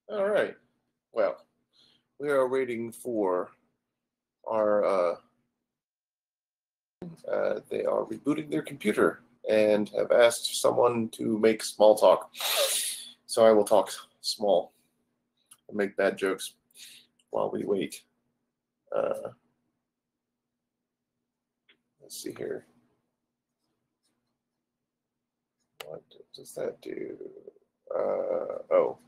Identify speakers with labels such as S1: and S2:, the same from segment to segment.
S1: All right. Well, we are waiting for our. They are rebooting their computer and have asked someone to make small talk. So I will talk small and make bad jokes while we wait. Let's see here. What does that do? Oh.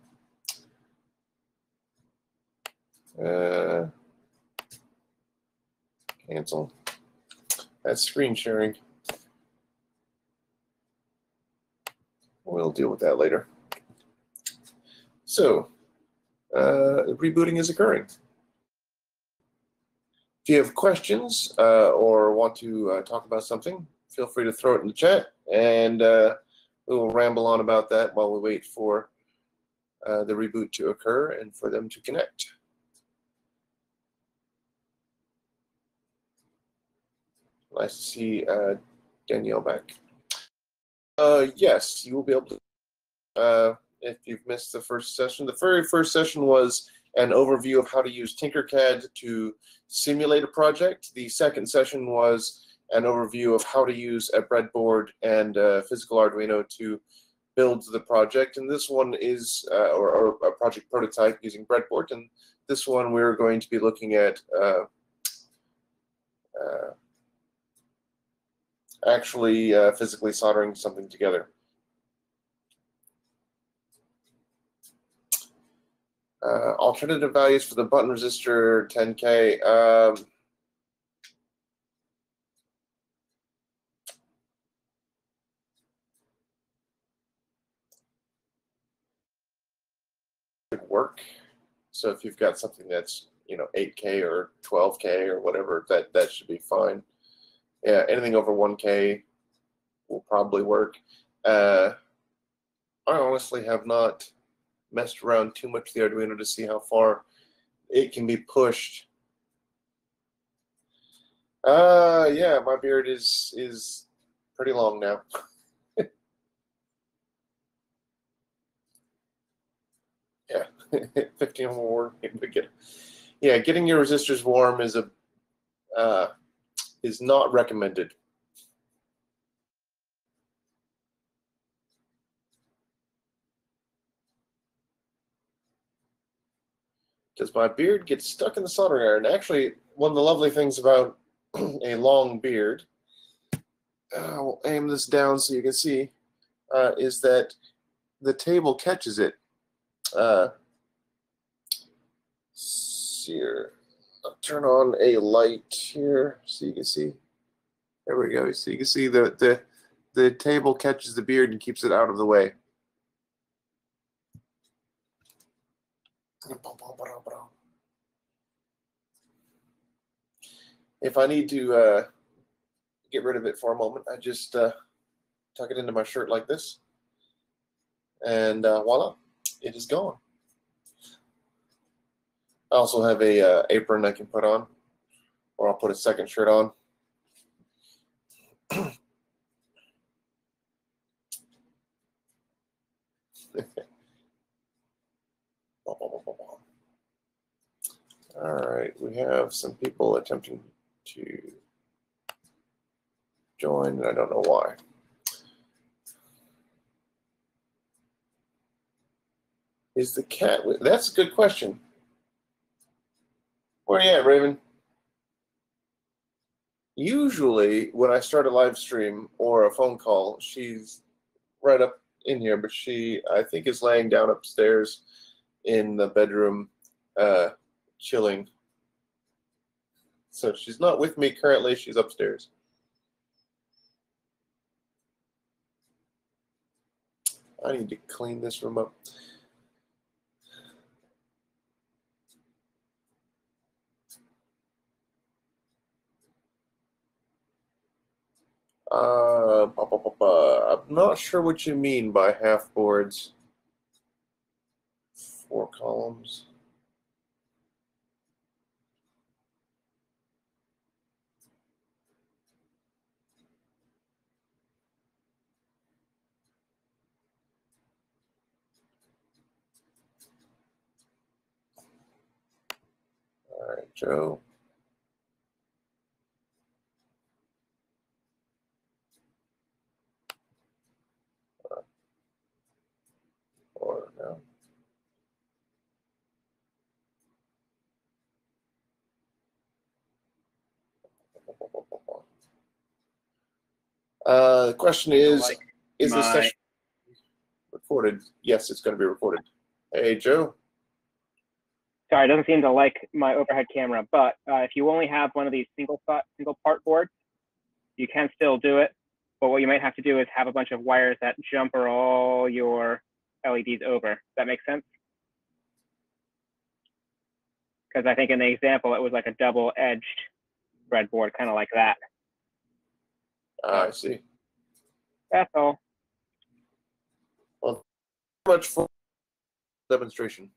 S1: Cancel. That's screen sharing. We'll deal with that later. So, rebooting is occurring. If you have questions or want to talk about something, feel free to throw it in the chat, and we will ramble on about that while we wait for the reboot to occur and for them to connect. Nice to see Danielle back. Yes, you will be able to, if you've missed the first session. The very first session was an overview of how to use Tinkercad to simulate a project. The second session was an overview of how to use a breadboard and physical Arduino to build the project. And this one is, or a project prototype using breadboard. And this one we're going to be looking at actually physically soldering something together. Alternative values for the button resistor 10K. Work. So if you've got something that's 8K or 12K or whatever, that should be fine. Yeah, anything over 1K will probably work. I honestly have not messed around too much with the Arduino to see how far it can be pushed. Yeah, my beard is pretty long now. Yeah, 15 more. Yeah, getting your resistors warm is not recommended. Because my beard gets stuck in the soldering iron. Actually, one of the lovely things about a long beard, I'll aim this down so you can see, is that the table catches it. Here, I'll turn on a light here so you can see. There we go. So you can see the table catches the beard and keeps it out of the way. If I need to get rid of it for a moment, I just tuck it into my shirt like this, and voila, it is gone. I also have a apron I can put on, or I'll put a second shirt on. All right, we have some people attempting to join, and I don't know why. Is the cat? That's a good question. Where are you at, Raven? Usually, when I start a live stream or a phone call, she's right up in here, but she, I think, is laying down upstairs in the bedroom, chilling. So she's not with me currently. She's upstairs. I need to clean this room up. I'm not sure what you mean by half boards. 4 columns. right, Joe. Or no. The question is this session recorded? Yes, it's going to be recorded. Hey, Joe.
S2: Sorry, it doesn't seem to like my overhead camera, but if you only have one of these single part boards, you can still do it. But what you might have to do is have a bunch of wires that jumper all your LEDs over. Does that make sense? Because I think in the example, it was like a double-edged breadboard, kind of like that.
S1: I see.
S2: That's all.
S1: Well, much for demonstration.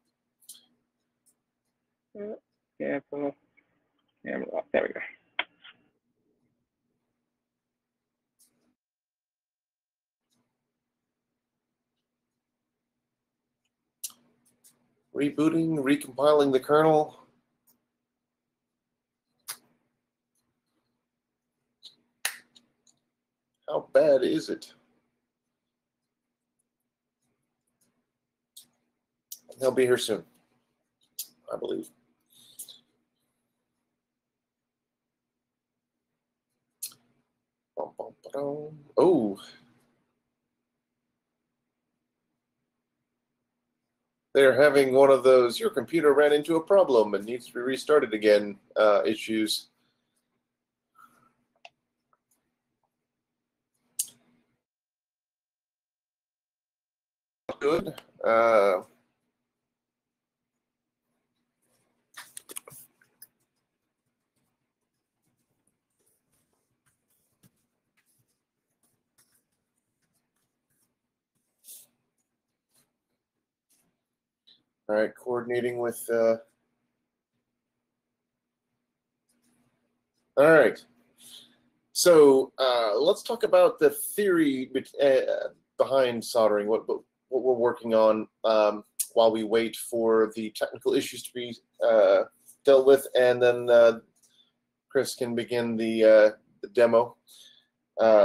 S2: Yeah, so, yeah, there we go.
S1: Rebooting, recompiling the kernel. How bad is it? He'll be here soon, I believe. Oh. They're having one of those, your computer ran into a problem and needs to be restarted again issues. Good. All right, coordinating with. All right. So let's talk about the theory behind soldering, what we're working on while we wait for the technical issues to be dealt with, and then Chris can begin the demo.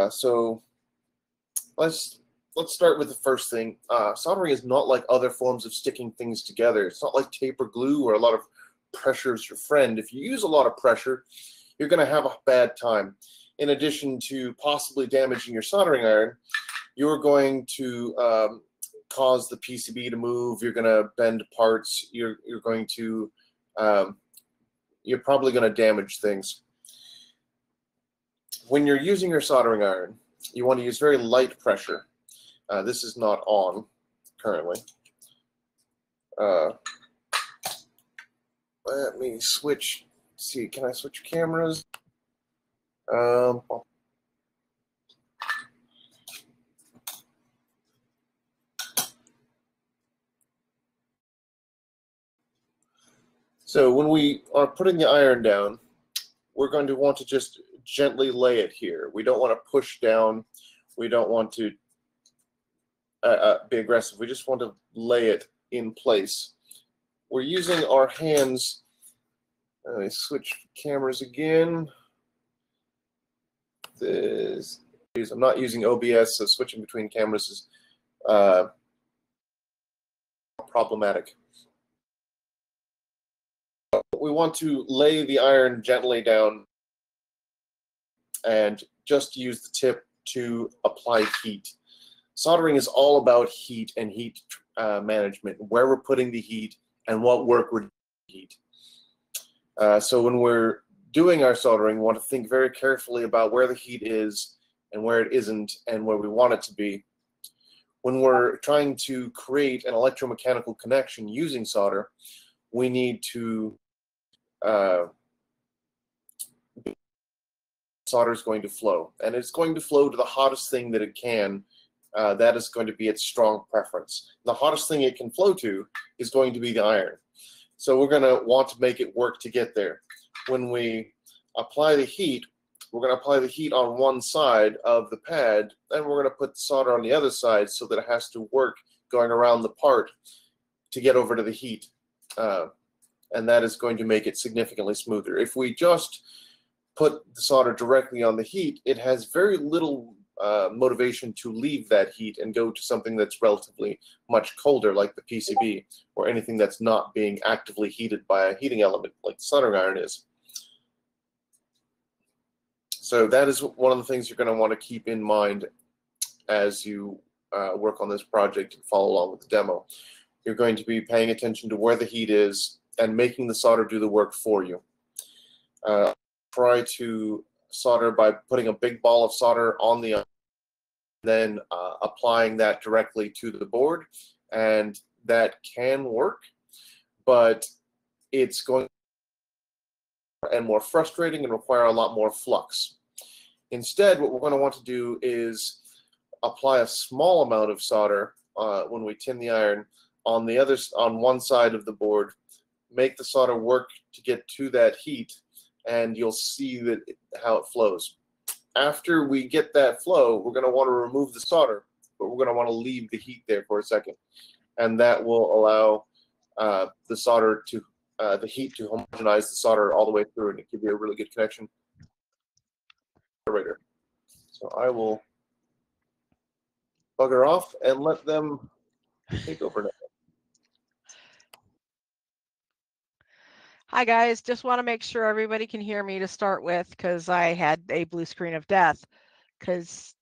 S1: So let's start with the first thing. Soldering is not like other forms of sticking things together. It's not like tape or glue where a lot of pressure is your friend. If you use a lot of pressure, you're going to have a bad time. In addition to possibly damaging your soldering iron, you're going to cause the PCB to move. You're going to bend parts. You're going to you're probably going to damage things. When you're using your soldering iron, you want to use very light pressure. This is not on currently. Let me switch. Let's see, can I switch cameras? So when we are putting the iron down, we're going to want to just gently lay it here. We don't want to push down. We don't want to be aggressive. We just want to lay it in place. We're using our hands. Let me switch cameras again. I'm not using OBS, so switching between cameras is problematic. We want to lay the iron gently down and just use the tip to apply heat. Soldering is all about heat and heat management, where we're putting the heat and what work we're doing with heat. So when we're doing our soldering, we want to think very carefully about where the heat is and where it isn't and where we want it to be. When we're trying to create an electromechanical connection using solder, we need to solder is going to flow, and it's going to flow to the hottest thing that it can. That is going to be its strong preference. The hottest thing it can flow to is going to be the iron. So we're going to want to make it work to get there. When we apply the heat, we're going to apply the heat on one side of the pad, and we're going to put the solder on the other side so that it has to work going around the part to get over to the heat. and that is going to make it significantly smoother. If we just put the solder directly on the heat, it has very little motivation to leave that heat and go to something that's relatively much colder, like the PCB, or anything that's not being actively heated by a heating element like the soldering iron is. So that is one of the things you're going to want to keep in mind as you work on this project and follow along with the demo. You're going to be paying attention to where the heat is and making the solder do the work for you. Try to solder by putting a big ball of solder on the iron, then applying that directly to the board, and that can work, but it's going and more frustrating and require a lot more flux. Instead, what we're going to want to do is apply a small amount of solder when we tin the iron on one side of the board, make the solder work to get to that heat, and you'll see how it flows. After we get that flow, we're going to want to remove the solder, but we're going to want to leave the heat there for a second, and that will allow the heat to homogenize the solder all the way through and give you a really good connection. So I will bugger off and let them take over now.
S3: Hi guys, just want to make sure everybody can hear me to start with, because I had a blue screen of death because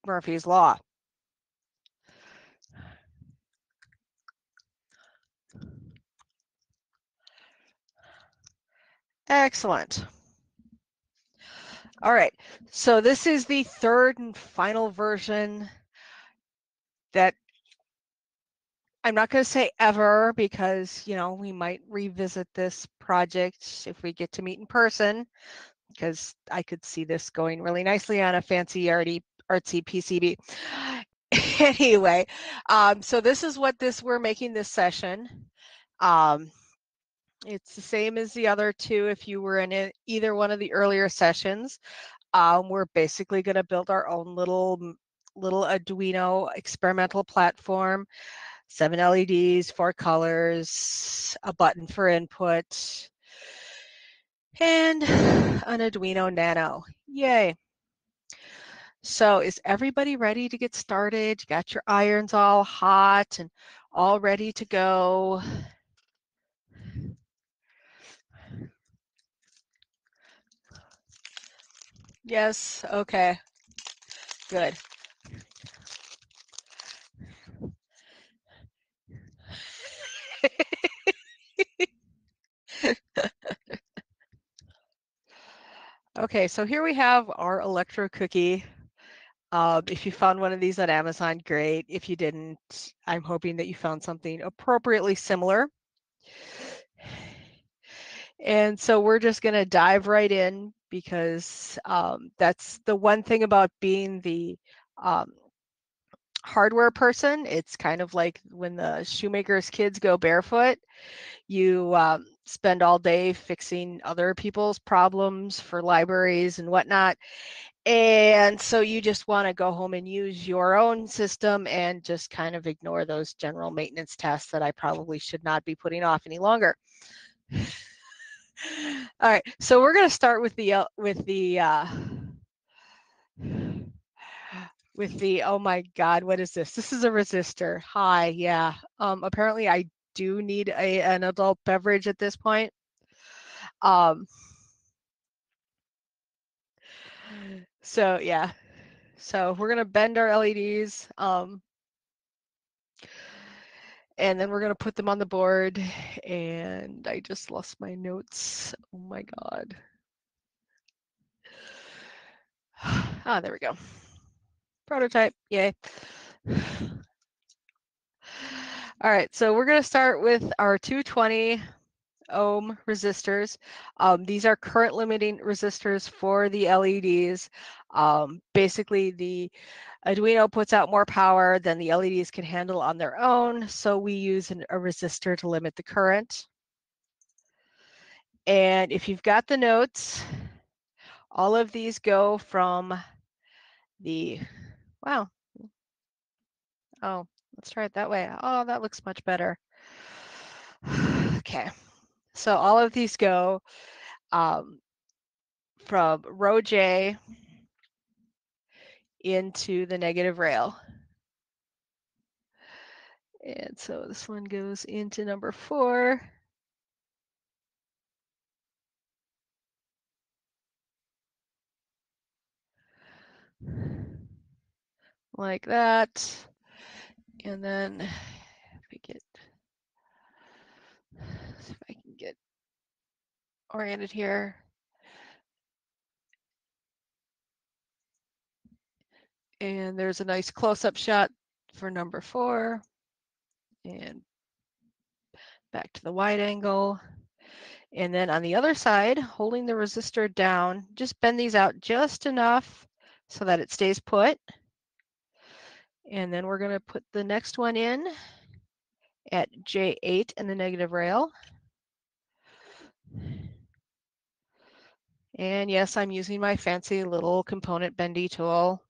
S3: Murphy's Law. Excellent. All right, so this is the third and final version that I'm not going to say ever, because, you know, we might revisit this project if we get to meet in person, because I could see this going really nicely on a fancy artsy PCB. Anyway, so this is what we're making this session. It's the same as the other two. If you were in either one of the earlier sessions, we're basically going to build our own little Arduino experimental platform. 7 LEDs, 4 colors, a button for input, and an Arduino Nano. Yay. So is everybody ready to get started? You got your irons all hot and all ready to go? Yes, okay, good. Okay, so here we have our Electro Cookie. If you found one of these on Amazon, great. If you didn't, I'm hoping that you found something appropriately similar. And so we're just going to dive right in, because that's the one thing about being the hardware person. It's kind of like when the shoemaker's kids go barefoot. You spend all day fixing other people's problems for libraries and whatnot. And so you just want to go home and use your own system and just kind of ignore those general maintenance tasks that I probably should not be putting off any longer. All right, so we're going to start with the oh my God, what is this? This is a resistor. Hi, yeah. Apparently I do need an adult beverage at this point. So yeah, so we're gonna bend our LEDs, and then we're gonna put them on the board. And I just lost my notes. Oh my God. Ah, there we go. Prototype, yay. All right, so we're gonna start with our 220 ohm resistors. These are current limiting resistors for the LEDs. Basically, the Arduino puts out more power than the LEDs can handle on their own, so we use a resistor to limit the current. And if you've got the notes, all of these go from the, wow. Oh, let's try it that way. Oh, that looks much better. Okay. So all of these go from row J into the negative rail. And so this one goes into number 4. Like that. And then see if I can get oriented here. And there's a nice close-up shot for number 4. And back to the wide angle. And then on the other side, holding the resistor down, just bend these out just enough so that it stays put. And then we're going to put the next one in at J8 and the negative rail. And yes, I'm using my fancy little component bendy tool.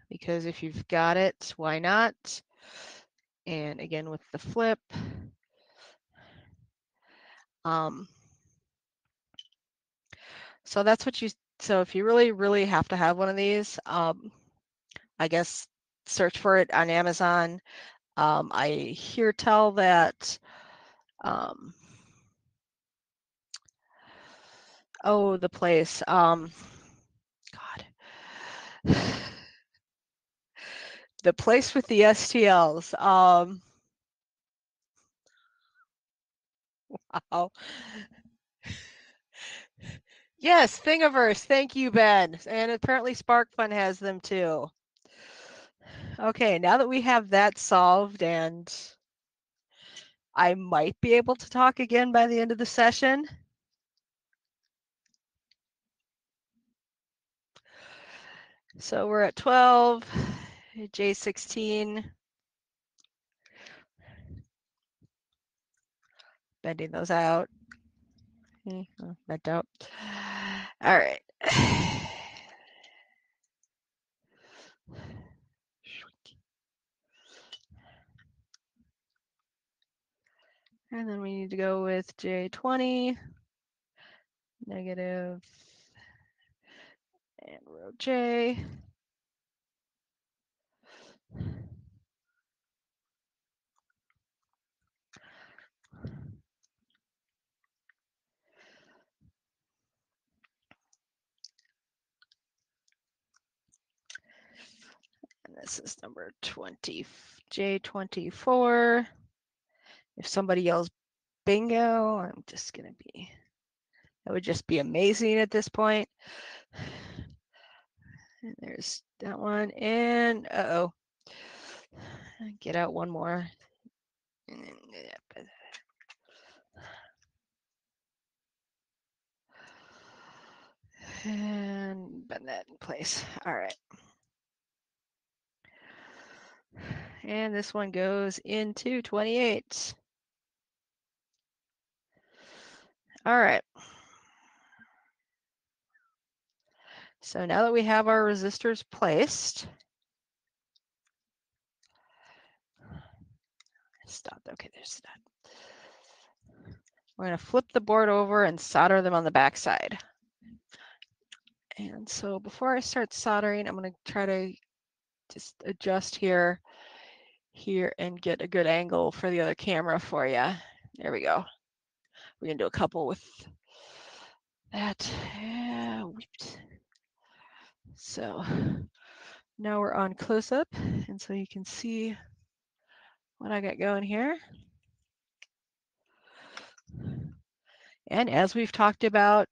S3: Because if you've got it, why not? And again with the flip. So that's what so if you really have to have one of these, I guess search for it on Amazon. I hear tell that, oh, the place, God. The place with the STLs. Wow. Yes, Thingiverse. Thank you, Ben. And apparently SparkFun has them too. Okay, now that we have that solved, and I might be able to talk again by the end of the session. So we're at 12, J16. Bending those out. Bent out. All right. And then we need to go with J20, negative, and row J. And this is number 20, J24. If somebody yells bingo, I'm just going to be, that would just be amazing at this point. And there's that one. And uh-oh. Get out one more. And bend that in place. All right. And this one goes into 28. All right. So now that we have our resistors placed, stop. Okay, there's that. We're going to flip the board over and solder them on the back side. And so before I start soldering, I'm going to try to just adjust here, and get a good angle for the other camera for you. There we go. We're going to do a couple with that. So now we're on close up, and so you can see what I got going here. And as we've talked about,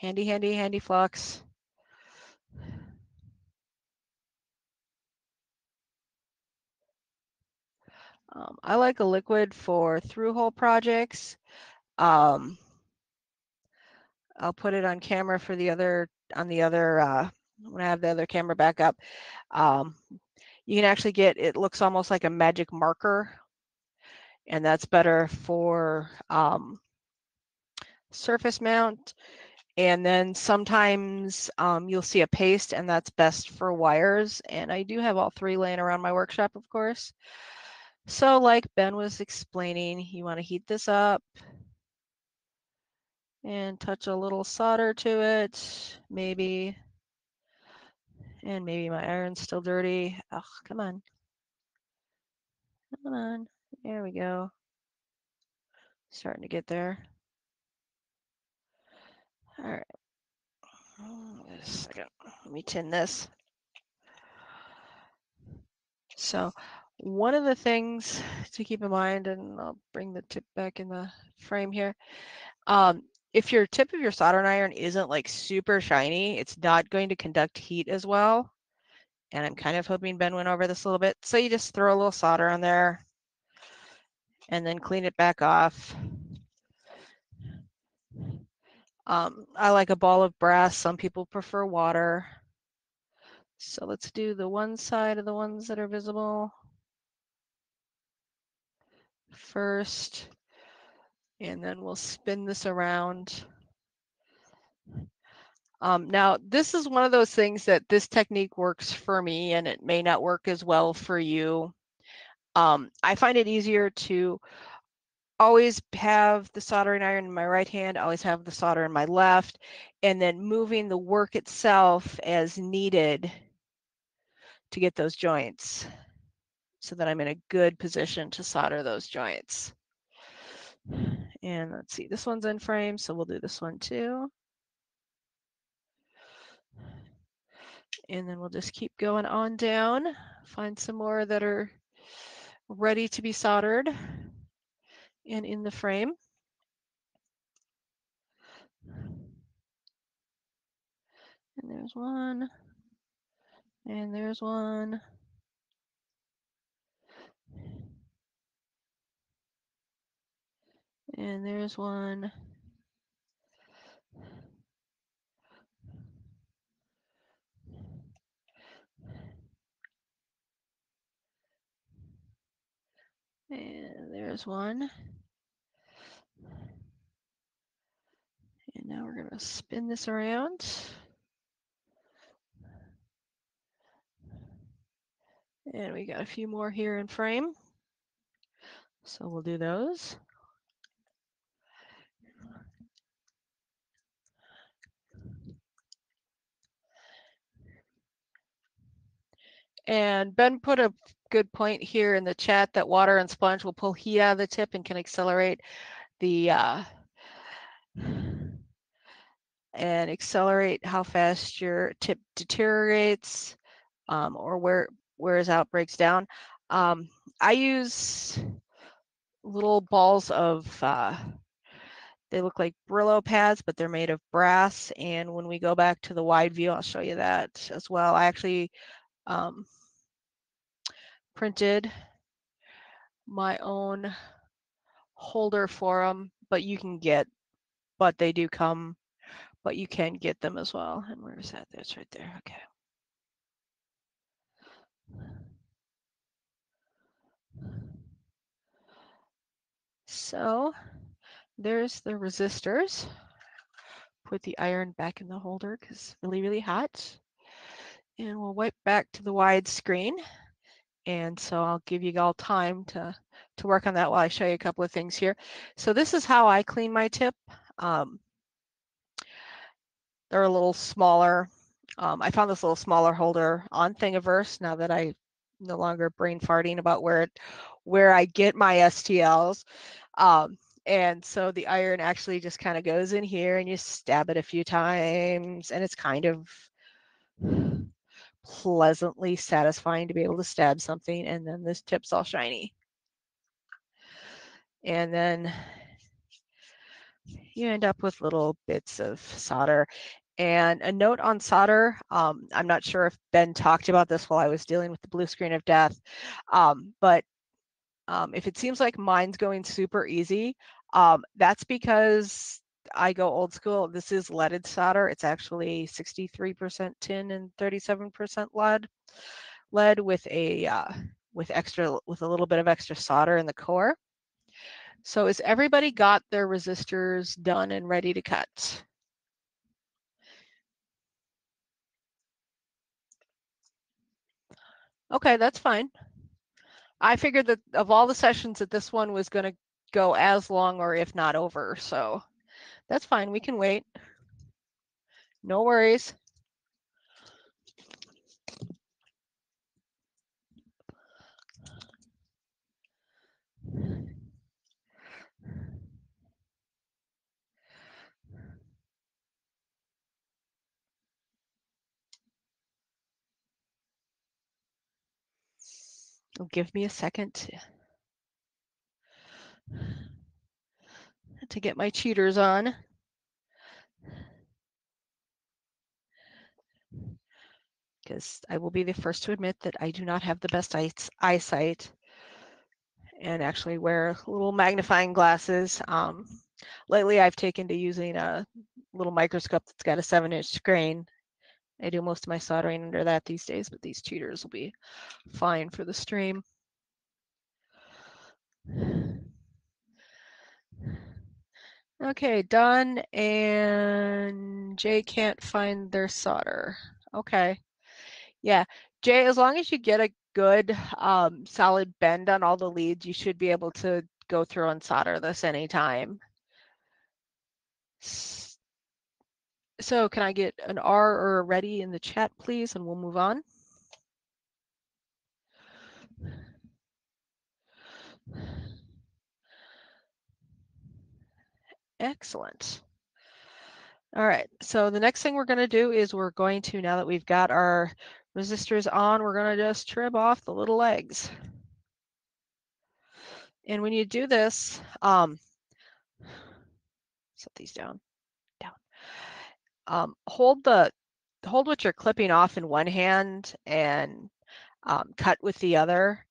S3: handy flux. I like a liquid for through-hole projects. I'll put it on camera for the other, when I have the other camera back up. You can actually get, it looks almost like a magic marker, and that's better for surface mount. And then sometimes you'll see a paste, and that's best for wires. And I do have all 3 laying around my workshop, of course. So like Ben was explaining, you want to heat this up and touch a little solder to it, maybe. And maybe my iron's still dirty. Oh, come on. Come on. There we go. Starting to get there. All right. Wait a second. Let me tin this. So one of the things to keep in mind, and I'll bring the tip back in the frame here. If your tip of your soldering iron isn't like super shiny, it's not going to conduct heat as well. And I'm kind of hoping Ben went over this a little bit. So you just throw a little solder on there and then clean it back off. I like a ball of brass. Some people prefer water. So let's do the one side of the ones that are visible first, and then we'll spin this around. Now, this is one of those things that this technique works for me, and it may not work as well for you. I find it easier to always have the soldering iron in my right hand, always have the solder in my left, and then moving the work itself as needed to get those joints so that I'm in a good position to solder those joints. And let's see, this one's in frame, so we'll do this one too. And then we'll just keep going on down, find some more that are ready to be soldered and in the frame. And there's one, and there's one. And there's one. And there's one. And now we're going to spin this around. And we got a few more here in frame. So we'll do those. And Ben put a good point here in the chat that water and sponge will pull heat out of the tip and can accelerate the how fast your tip deteriorates or wears out, breaks down. I use little balls of they look like Brillo pads, but they're made of brass. And when we go back to the wide view, I'll show you that as well. I actually printed my own holder for them, but they do come, but you can get them as well. And where is that? That's right there. Okay. So there's the resistors. Put the iron back in the holder because it's really, really hot. And we'll wipe back to the wide screen. And so I'll give you all time to work on that while I show you a couple of things here. So this is how I clean my tip. They're a little smaller. I found this little smaller holder on Thingiverse now that I no longer brain farting about where I get my STLs. And so the iron actually just kind of goes in here and you stab it a few times, and it's kind of pleasantly satisfying to be able to stab something, and then this tip's all shiny. And then you end up with little bits of solder. And a note on solder, I'm not sure if Ben talked about this while I was dealing with the blue screen of death, but if it seems like mine's going super easy, that's because I go old school. This is leaded solder. It's actually 63% tin and 37% lead with a with a little bit of extra solder in the core. So has everybody got their resistors done and ready to cut? Okay, that's fine. I figured that of all the sessions that this one was going to go as long or if not over, so that's fine. We can wait. No worries. Give me a second to get my cheaters on. Because I will be the first to admit that I do not have the best eyesight and actually wear little magnifying glasses. Lately, I've taken to using a little microscope that's got a 7-inch screen. I do most of my soldering under that these days, but these cheaters will be fine for the stream. Okay, done. And Jay can't find their solder. Okay. Yeah, Jay, as long as you get a good solid bend on all the leads, you should be able to go through and solder this anytime. So can I get an R or a ready in the chat, please, and we'll move on. Excellent. All right, so the next thing we're going to do is we're going to, now that we've got our resistors on, we're going to just trim off the little legs. And when you do this, set these down. Hold what you're clipping off in one hand and cut with the other.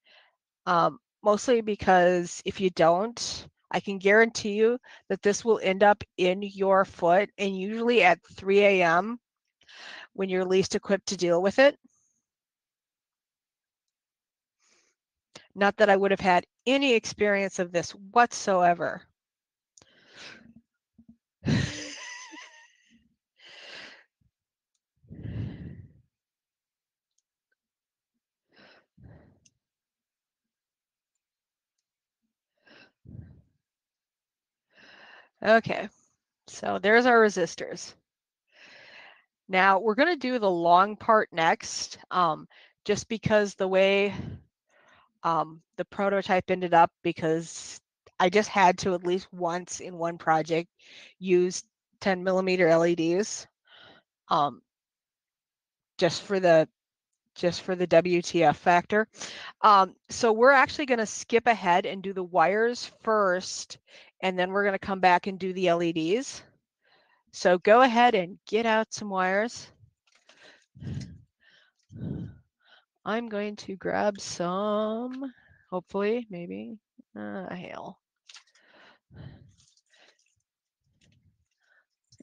S3: Mostly because if you don't, I can guarantee you that this will end up in your foot, and usually at 3 a.m. when you're least equipped to deal with it. Not that I would have had any experience of this whatsoever. Okay, so there's our resistors. Now we're going to do the long part next, just because the way the prototype ended up, because I just had to at least once in one project use 10 millimeter LEDs, just for the WTF factor. So we're actually going to skip ahead and do the wires first, and then we're going to come back and do the LEDs. So go ahead and get out some wires. I'm going to grab some, hopefully, maybe, hail.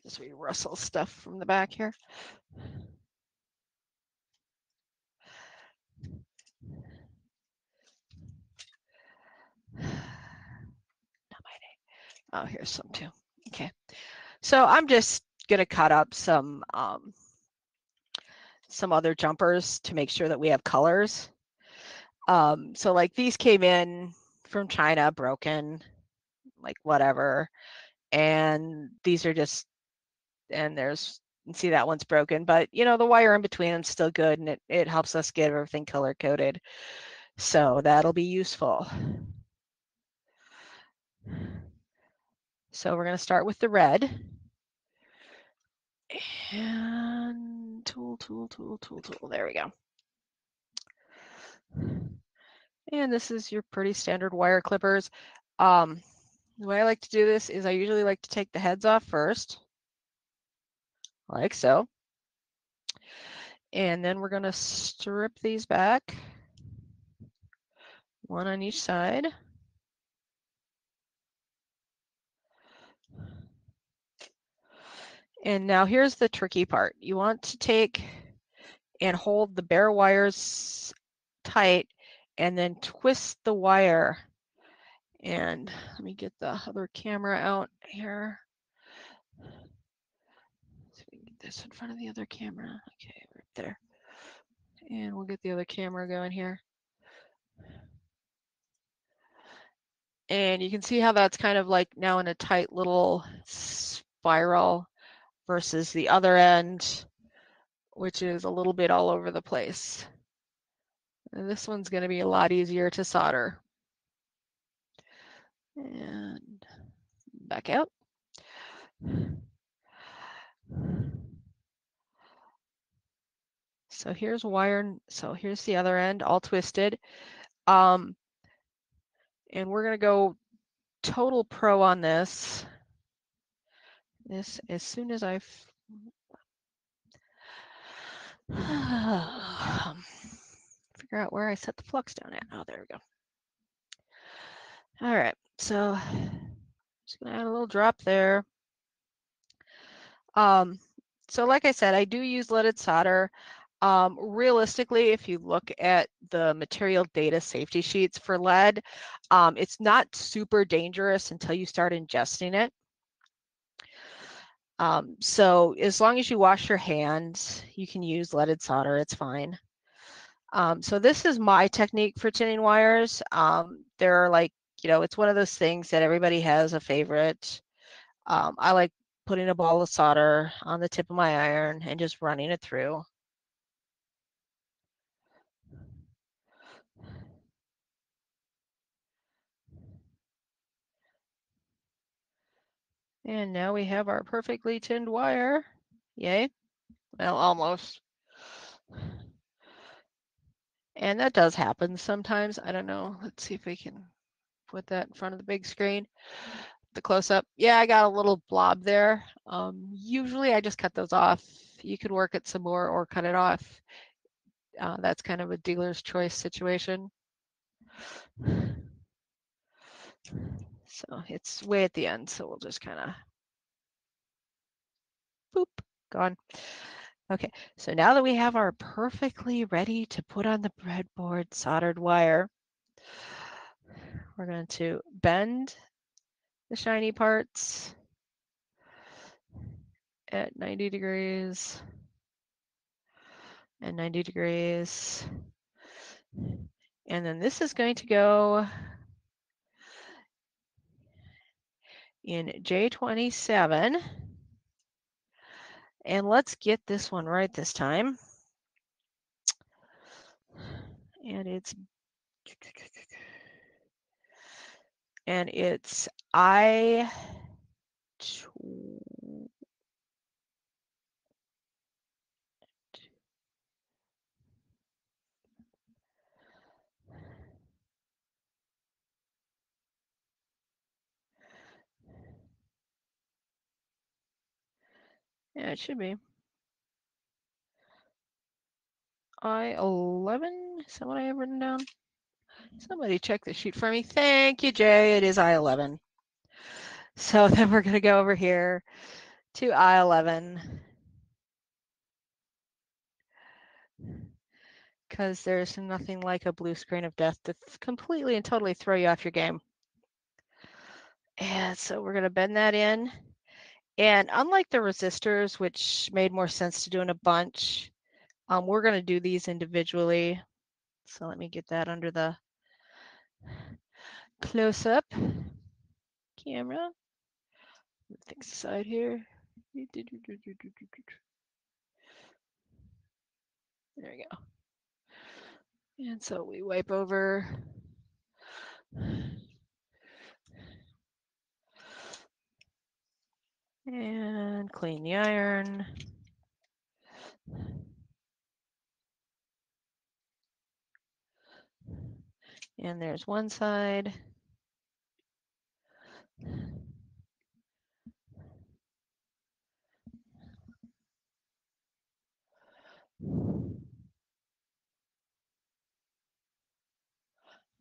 S3: Just read Russell's stuff from the back here. Oh, here's some too. Okay, so I'm just gonna cut up some other jumpers to make sure that we have colors. So like these came in from China, broken, like whatever, and these are just, and there's, you see that one's broken, but you know the wire in between them's still good, and it helps us get everything color coded. So that'll be useful. So we're going to start with the red. And tool. There we go. And this is your pretty standard wire clippers. The way I like to do this is I usually like to take the heads off first, like so. And then we're going to strip these back, one on each side. And now here's the tricky part. You want to take and hold the bare wires tight and then twist the wire. And let me get the other camera out here. So we can get this in front of the other camera. Okay, right there. And we'll get the other camera going here. And you can see how that's kind of like now in a tight little spiral versus the other end, which is a little bit all over the place. And this one's going to be a lot easier to solder. And back out. So here's wire. So here's the other end all twisted. And we're going to go total pro on this. This as soon as I figure out where I set the flux down at. Oh, there we go. All right, so just gonna add a little drop there. So like I said, I do use leaded solder. Realistically, if you look at the material data safety sheets for lead, it's not super dangerous until you start ingesting it. So as long as you wash your hands, you can use leaded solder, it's fine. So this is my technique for tinning wires. There are like, you know, it's one of those things that everybody has a favorite. I like putting a ball of solder on the tip of my iron and just running it through. And now we have our perfectly tinned wire. Yay. Well, almost. And that does happen sometimes. I don't know. Let's see if we can put that in front of the big screen. The close-up. Yeah, I got a little blob there. Usually I just cut those off. You could work it some more or cut it off. That's kind of a dealer's choice situation. So it's way at the end, so we'll just kind of boop, gone. Okay, so now that we have our perfectly ready to put on the breadboard soldered wire, we're going to bend the shiny parts at 90 degrees and 90 degrees. And then this is going to go in J27. And let's get this one right this time. And it's I. Yeah, it should be. I11, is that what I have written down? Somebody check the sheet for me. Thank you, Jay. It is I11. So then we're going to go over here to I11. Because there's nothing like a blue screen of death to completely and totally throw you off your game. And so we're going to bend that in. And unlike the resistors, which made more sense to do in a bunch, we're going to do these individually. So let me get that under the close-up camera. Move things aside here. There we go. And so we wipe over. And clean the iron. And there's one side.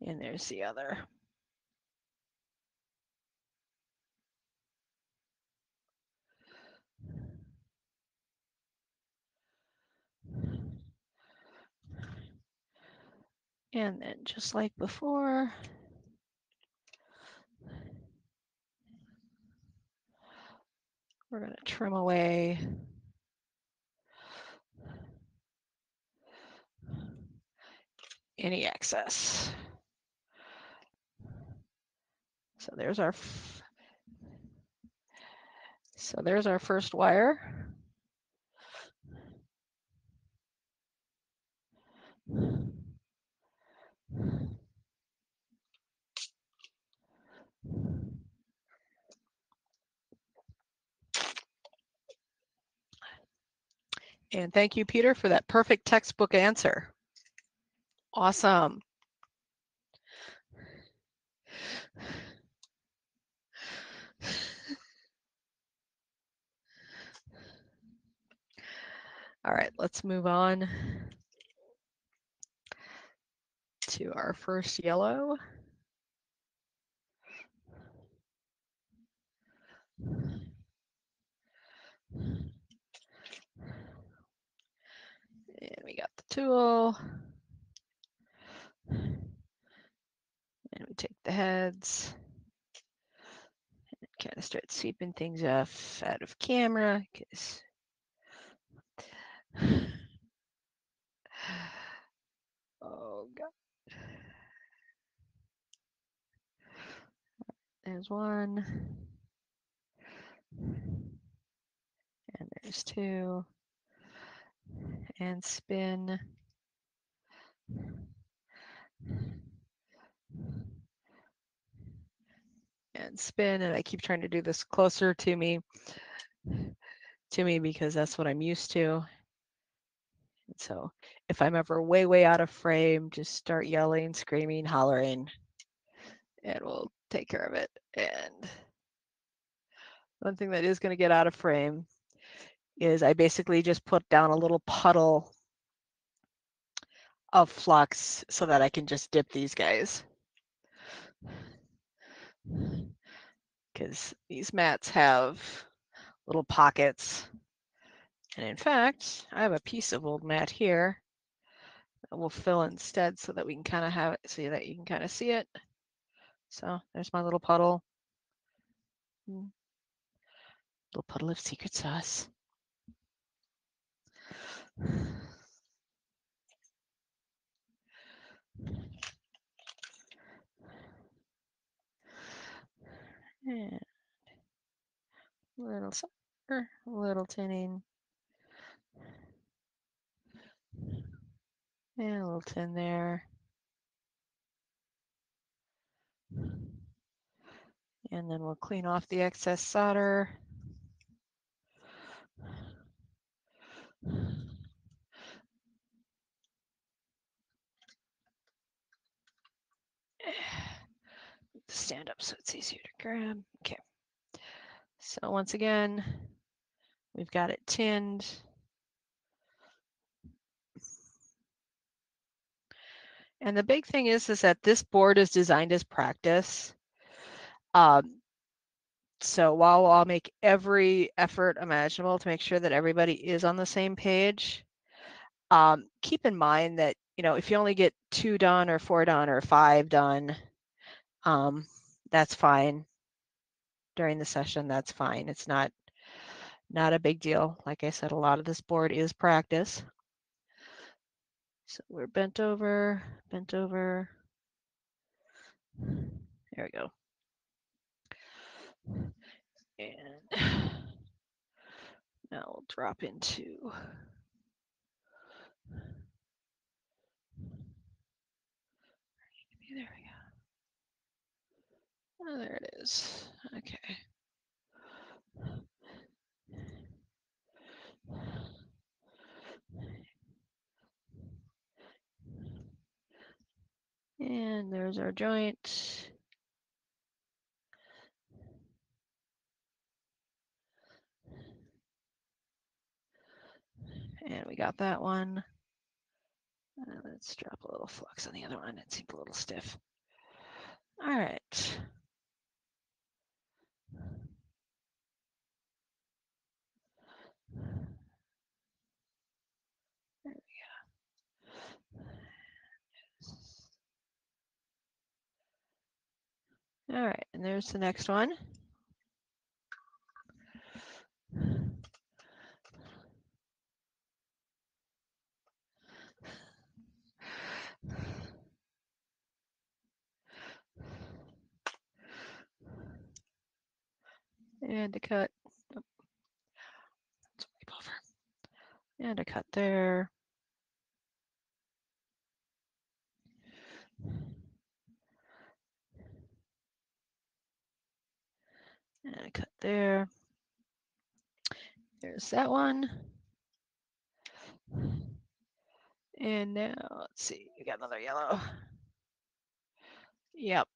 S3: And there's the other. And then just like before, we're going to trim away any excess. So there's our first wire. And thank you, Peter, for that perfect textbook answer. Awesome. All right, let's move on to our first yellow. And we got the tool. And we take the heads. And kind of start sweeping things off out of camera because oh god. There's one. And there's two. And spin. And spin, and I keep trying to do this closer to me because that's what I'm used to. And so if I'm ever way, way out of frame, just start yelling, screaming, hollering, and we'll take care of it. And one thing that is going to get out of frame is I basically just put down a little puddle of flux so that I can just dip these guys. Because these mats have little pockets. And in fact, I have a piece of old mat here that we'll fill instead so that we can kind of have it so that you can kind of see it. So there's my little puddle. Little puddle of secret sauce. And little solder, little tinning. And a little tin there. And then we'll clean off the excess solder. Stand up so it's easier to grab. Okay. So once again, we've got it tinned. And the big thing is that this board is designed as practice. So while I'll make every effort imaginable to make sure that everybody is on the same page, keep in mind that, you know, if you only get 2 done or 4 done or 5 done, that's fine. During the session, that's fine. It's not a big deal. Like I said, a lot of this board is practice. So we're bent over, bent over. There we go. And now we'll drop into there we go. Oh, there it is. Okay. And there's our joint. And we got that one. Let's drop a little flux on the other one. It seemed a little stiff. All right. There we go. All right, and there's the next one. and a cut. Oh, let's wipe over. And a cut there. And a cut there. There's that one. And now, let's see, we got another yellow. Yep,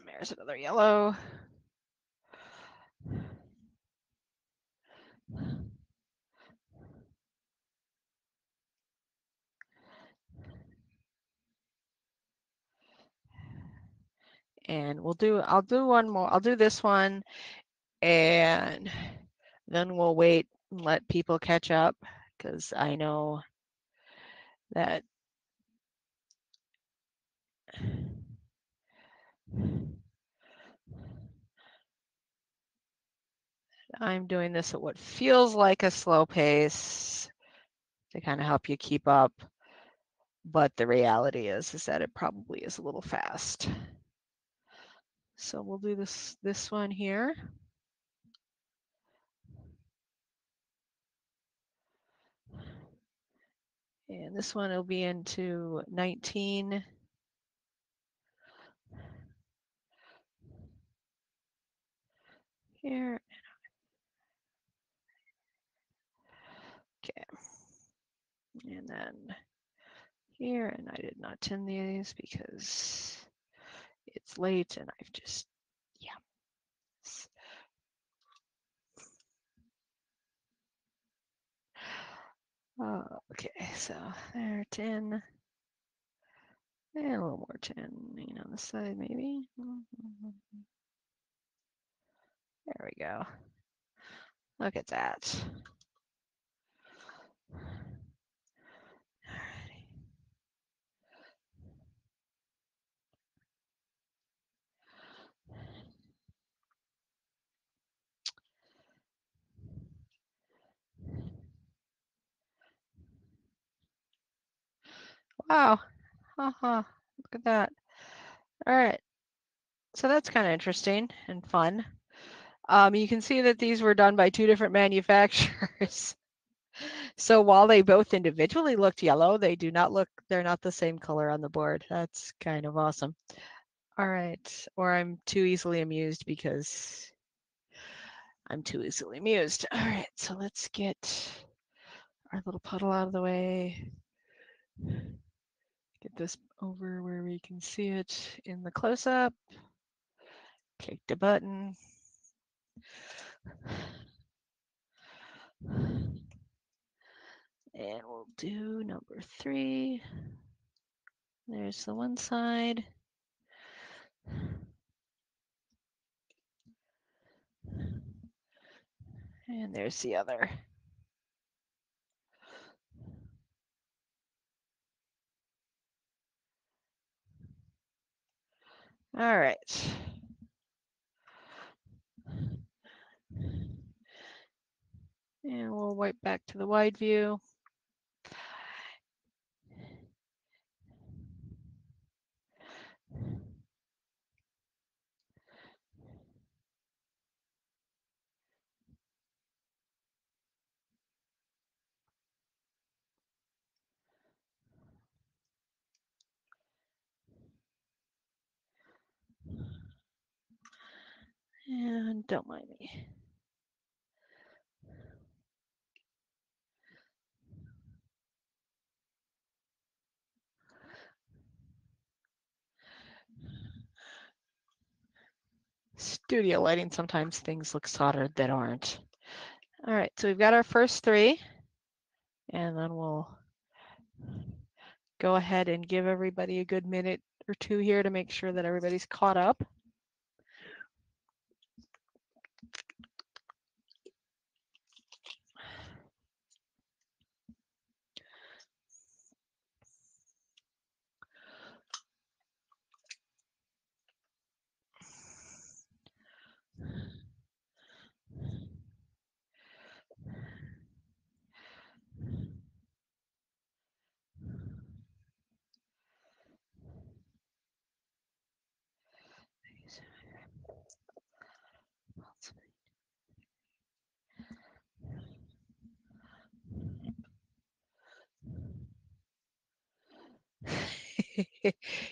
S3: there's another yellow. And I'll do one more. I'll do this one, and then we'll wait and let people catch up, because I know that I'm doing this at what feels like a slow pace to kind of help you keep up. But the reality is that it probably is a little fast. So we'll do this one here. And this one will be into 19. Here. Okay. And then here, and I did not tin these because it's late and I've just, yeah. Okay, so there, tin. And a little more tin on the side, maybe. There we go. Look at that. Alrighty. Wow. Haha. Look at that. All right. So that's kind of interesting and fun. You can see that these were done by two different manufacturers. So while they both individually looked yellow, they're not the same color on the board. That's kind of awesome. All right. Or I'm too easily amused because I'm too easily amused. All right. So let's get our little puddle out of the way. Get this over where we can see it in the close-up. Click the button. And we'll do number 3. There's the one side. And there's the other. All right. And we'll wipe back to the wide view. And don't mind me. Studio lighting, sometimes things look soldered that aren't. All right, so we've got our first 3. And then we'll go ahead and give everybody a good minute or 2 here to make sure that everybody's caught up.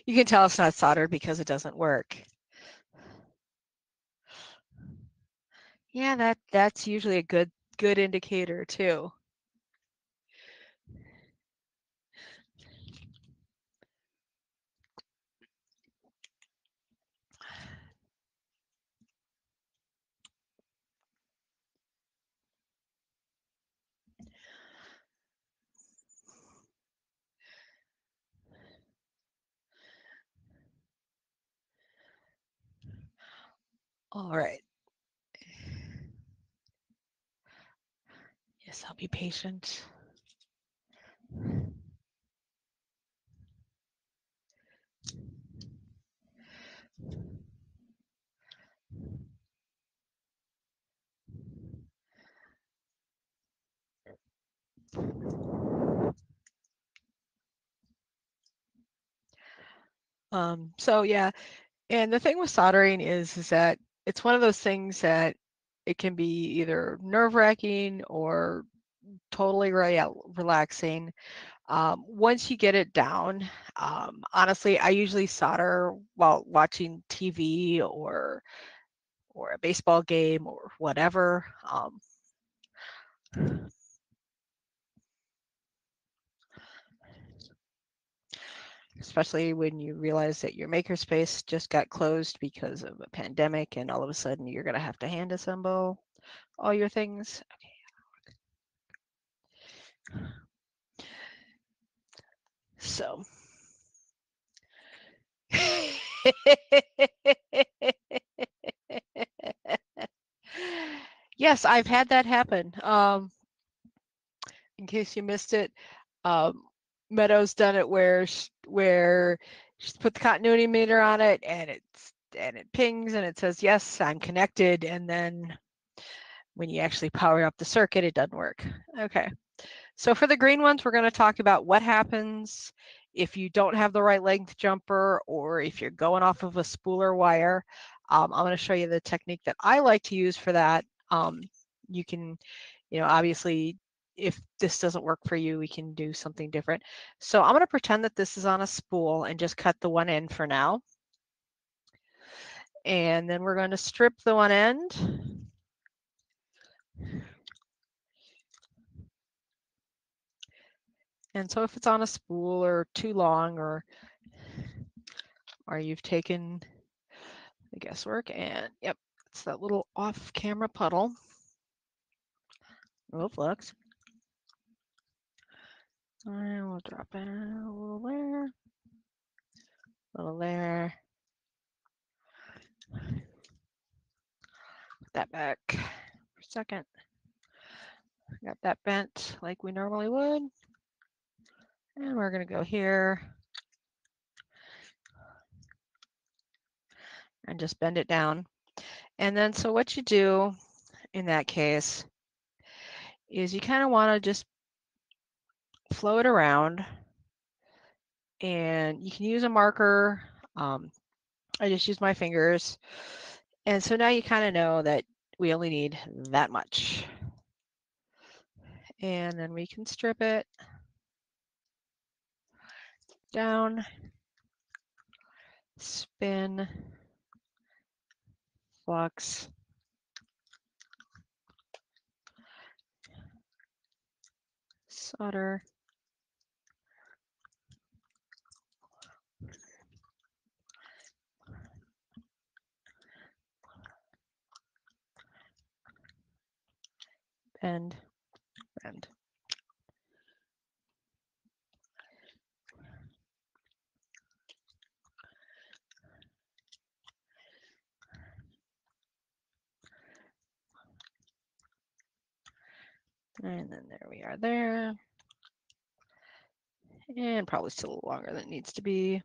S3: You can tell it's not soldered because it doesn't work. Yeah, that's usually a good indicator too. All right. Yes, I'll be patient. So yeah, and the thing with soldering is that it's one of those things that it can be either nerve-wracking or totally relaxing. Once you get it down, honestly, I usually solder while watching TV or a baseball game or whatever. Especially when you realize that your makerspace just got closed because of a pandemic, and all of a sudden you're going to have to hand assemble all your things. Okay. So. Yes, I've had that happen. In case you missed it, Meadow's done it where she's put the continuity meter on it, and it pings and it says, yes, I'm connected, and then when you actually power up the circuit, it doesn't work. Okay, so for the green ones, we're going to talk about what happens if you don't have the right length jumper, or if you're going off of a spooler wire. I'm going to show you the technique that I like to use for that. You can, obviously, if this doesn't work for you, we can do something different. So I'm going to pretend that this is on a spool and just cut the one end for now. And then we're going to strip the one end. And so if it's on a spool or too long, or you've taken the guesswork, and yep, it's that little off-camera puddle. Oh, flux. And we'll drop it a little there, a little there. Put that back for a second. Got that bent like we normally would. And we're going to go here and just bend it down. And then, so what you do in that case is you kind of want to just flow it around, and you can use a marker. I just use my fingers. And so now you kind of know that we only need that much. And then we can strip it down, spin, flux, solder, bend, bend. And then there we are there. And probably still a little longer than it needs to be.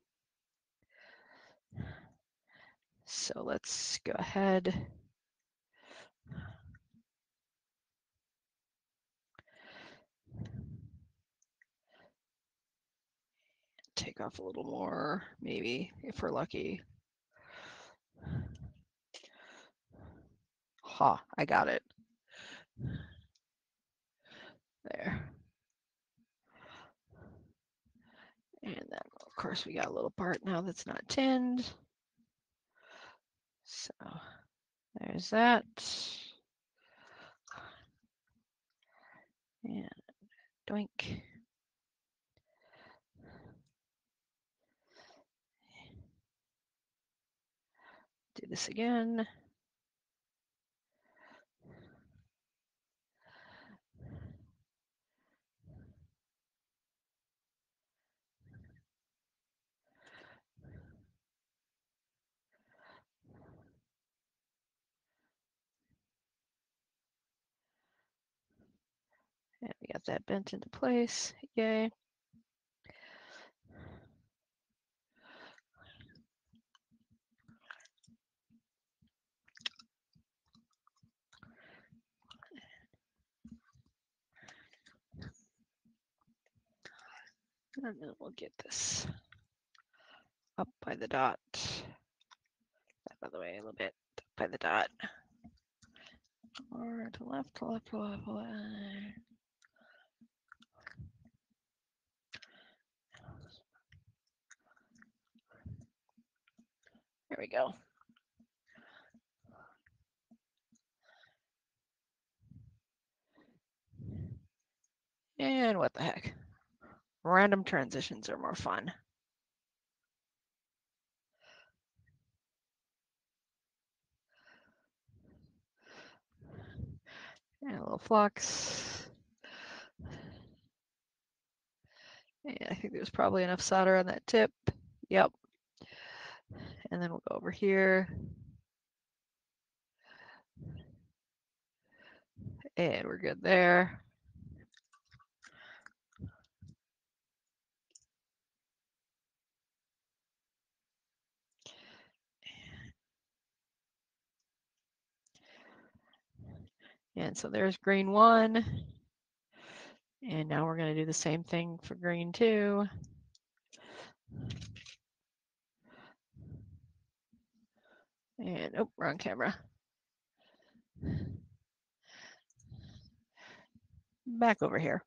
S3: So let's go ahead. Take off a little more, maybe, if we're lucky. Ha, I got it. There. And then we'll course, we got a little part now that's not tinned. So there's that. And doink. Do this again. And we got that bent into place. Yay. And then we'll get this up by the dot. Out of the way a little bit, up by the dot. Or to left, to left, to left, to left. There we go. And what the heck? Random transitions are more fun. And a little flux. And I think there's probably enough solder on that tip. Yep. And then we'll go over here. And we're good there. And so there's green 1. And now we're going to do the same thing for green 2. And, oh, wrong camera. Back over here.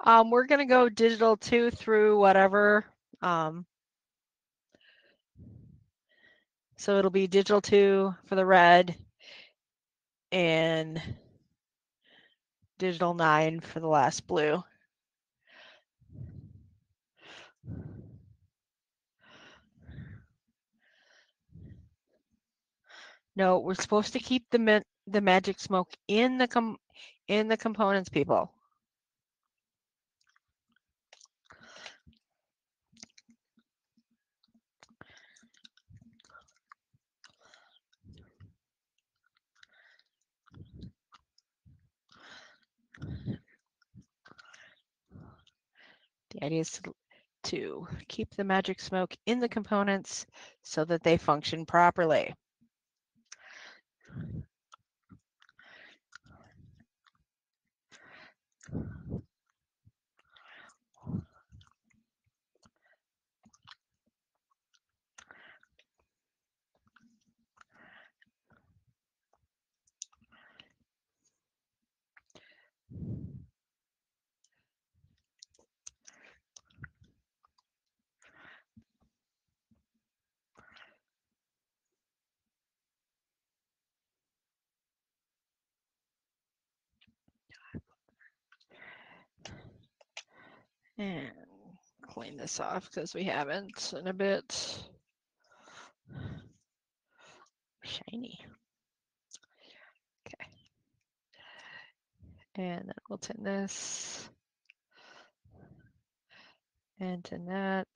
S3: We're going to go digital 2 through whatever. So it'll be digital 2 for the red and digital 9 for the last blue. No, we're supposed to keep the magic smoke in the components, people. The idea is to keep the magic smoke in the components so that they function properly. And clean this off because we haven't in a bit. Shiny. Okay. And then we'll tin this. And tin that.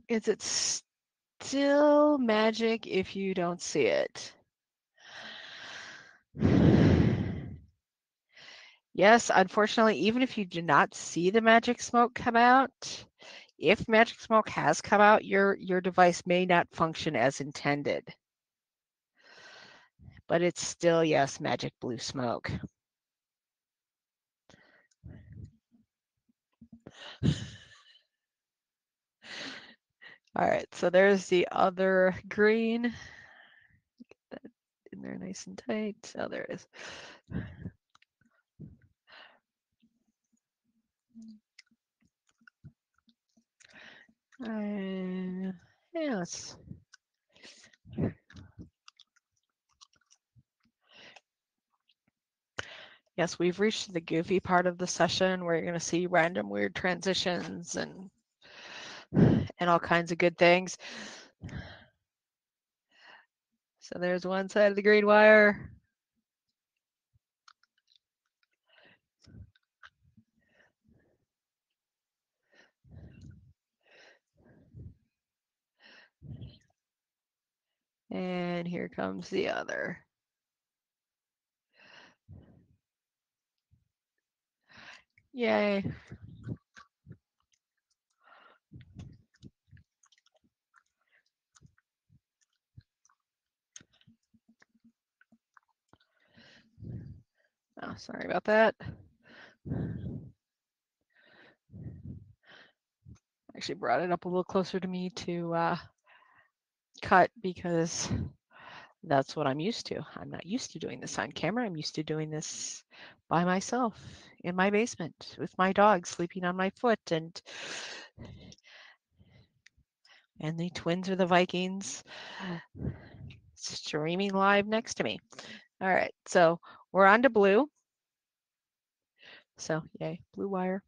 S3: Is it still magic if you don't see it? Yes, unfortunately, even if you do not see the magic smoke come out, if magic smoke has come out, your device may not function as intended. But it's still, yes, magic blue smoke. All right, so there's the other green. Get that in there nice and tight. Oh, there it is. Yes. Yes, we've reached the goofy part of the session where you're going to see random weird transitions and all kinds of good things. So there's one side of the green wire. And here comes the other. Yay. Oh, sorry about that. Actually brought it up a little closer to me to cut because that's what I'm used to. I'm not used to doing this on camera. I'm used to doing this by myself in my basement with my dog sleeping on my foot and the twins are the Vikings streaming live next to me. All right, so we're on to blue. So yay, blue wire.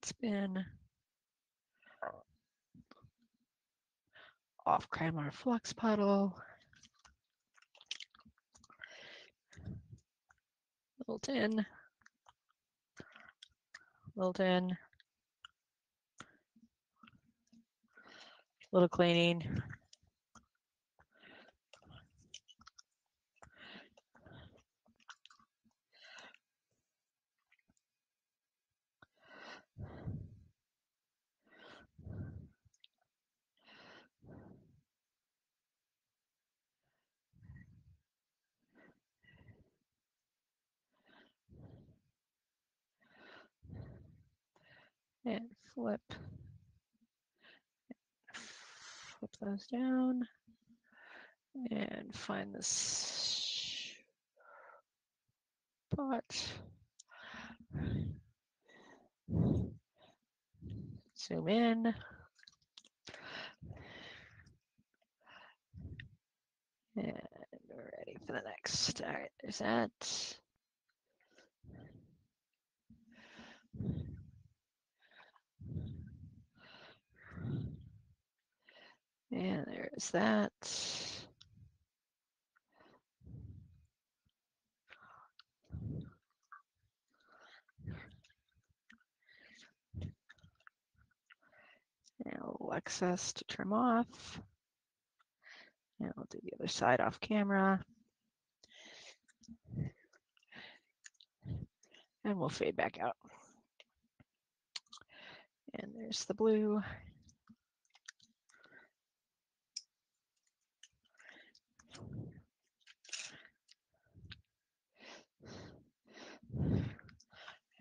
S3: Spin. Off cram our flux puddle. Lilt in. Lilt in. Little cleaning. And flip those down and find this spot. Zoom in. And we're ready for the next. All right, there's that. And there's that. And a little excess to trim off. And I'll do the other side off camera. And we'll fade back out. And there's the blue.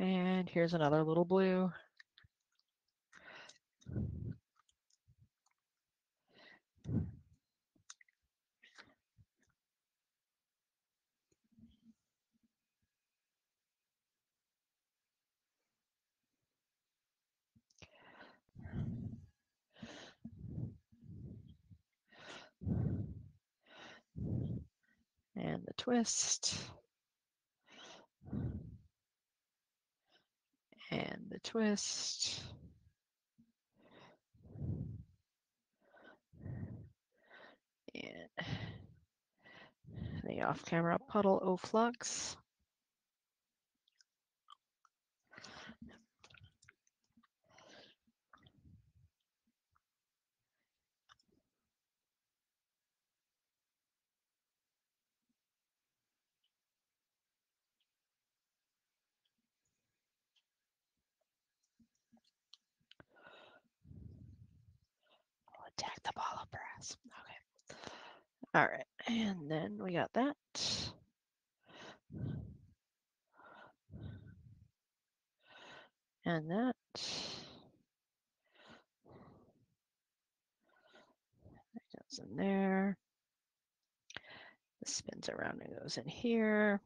S3: And here's another little blue. And the twist. And the twist. And the off-camera puddle O-flux. Attack the ball of brass. Okay. All right. And then we got that. And that. That goes in there. This spins around and goes in here.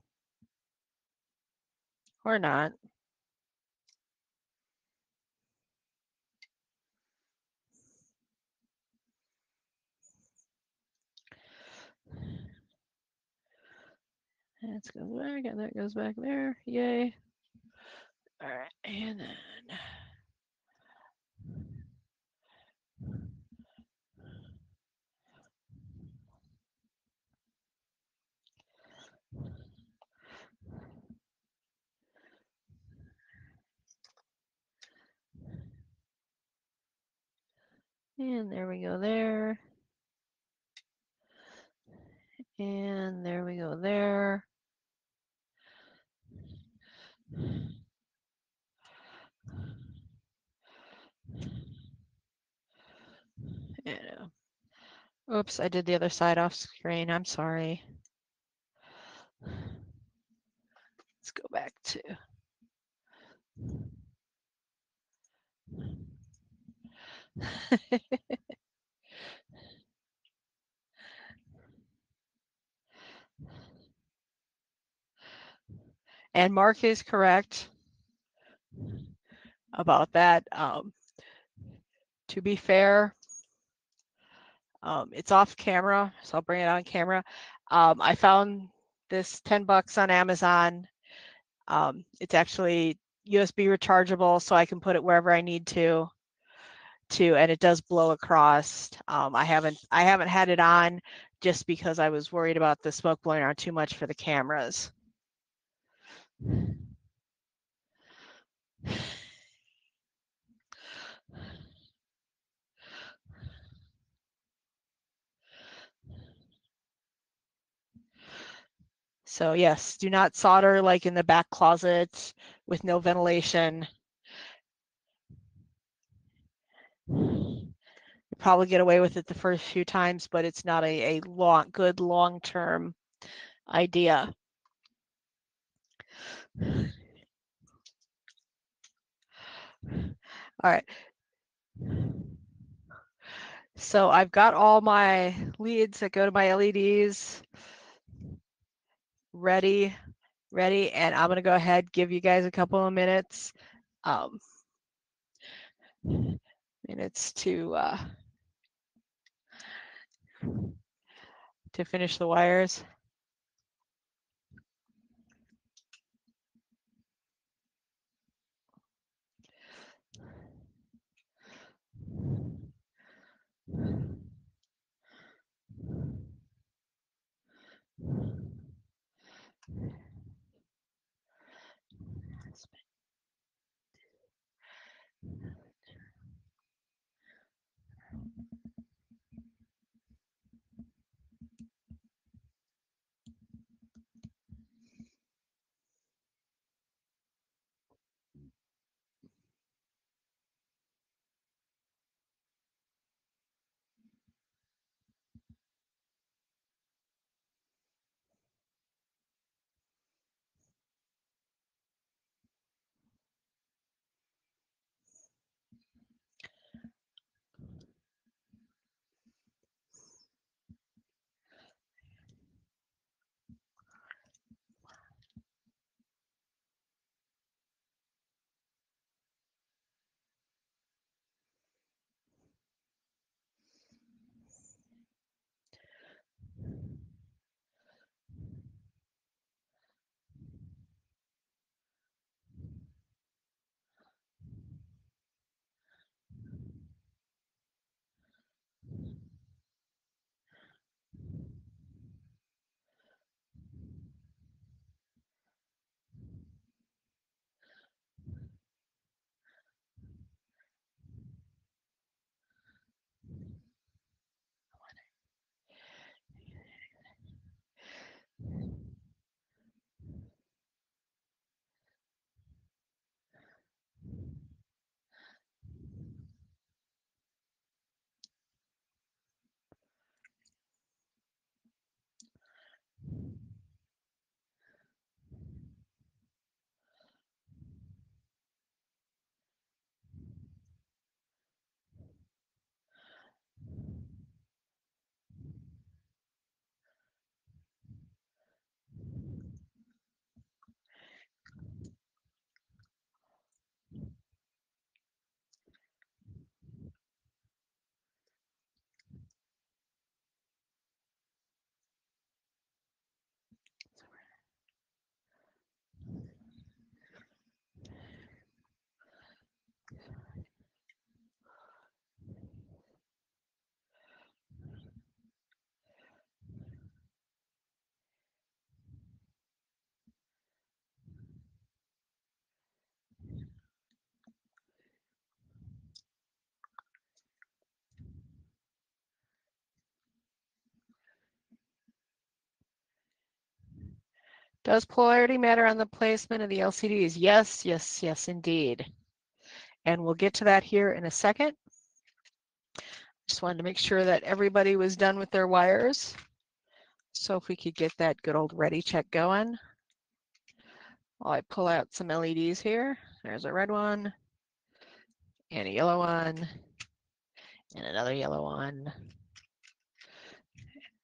S3: Or not. That goes back and that goes back there. Yay. All right. And then. And there we go there. And there we go there. And, oops, I did the other side off screen. I'm sorry. Let's go back to. And Mark is correct about that. To be fair, it's off camera, so I'll bring it on camera. I found this $10 on Amazon. It's actually USB rechargeable, so I can put it wherever I need to, and it does blow across. I haven't had it on just because I was worried about the smoke blowing out too much for the cameras. So yes, do not solder like in the back closet with no ventilation. You probably get away with it the first few times, but it's not a good long-term idea. All right. So I've got all my leads that go to my LEDs ready, and I'm gonna go ahead, give you guys a couple of minutes, minutes to finish the wires. Does polarity matter on the placement of the LCDs? Yes, yes, yes, indeed. And we'll get to that here in a second. Just wanted to make sure that everybody was done with their wires. So if we could get that good old ready check going. While I pull out some LEDs here. There's a red one, and a yellow one, and another yellow one.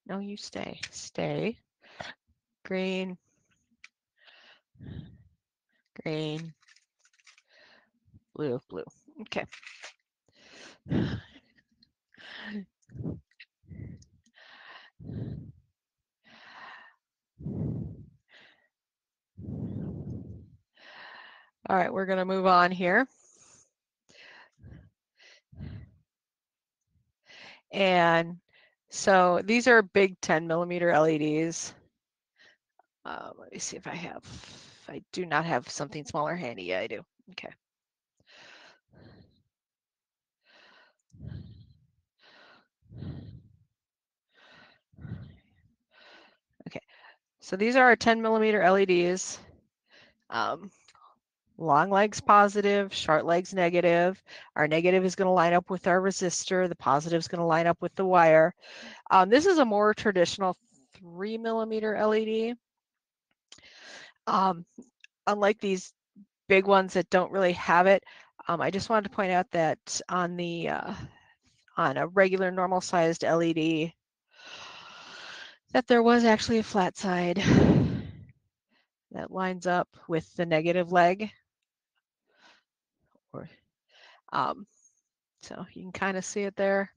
S3: No, you stay. Stay. Green. Green. Blue, blue. Okay. All right, we're going to move on here. And so these are big 10 millimeter LEDs. Let me see if I do not have something smaller handy. Yeah, I do. Okay. Okay, so these are our 10 millimeter LEDs. Long legs positive, short legs negative. Our negative is going to line up with our resistor. The positive is going to line up with the wire. This is a more traditional 3 millimeter LED. Unlike these big ones that don't really have it, I just wanted to point out that on the on a regular normal sized LED, that there was actually a flat side that lines up with the negative leg. So you can kind of see it there.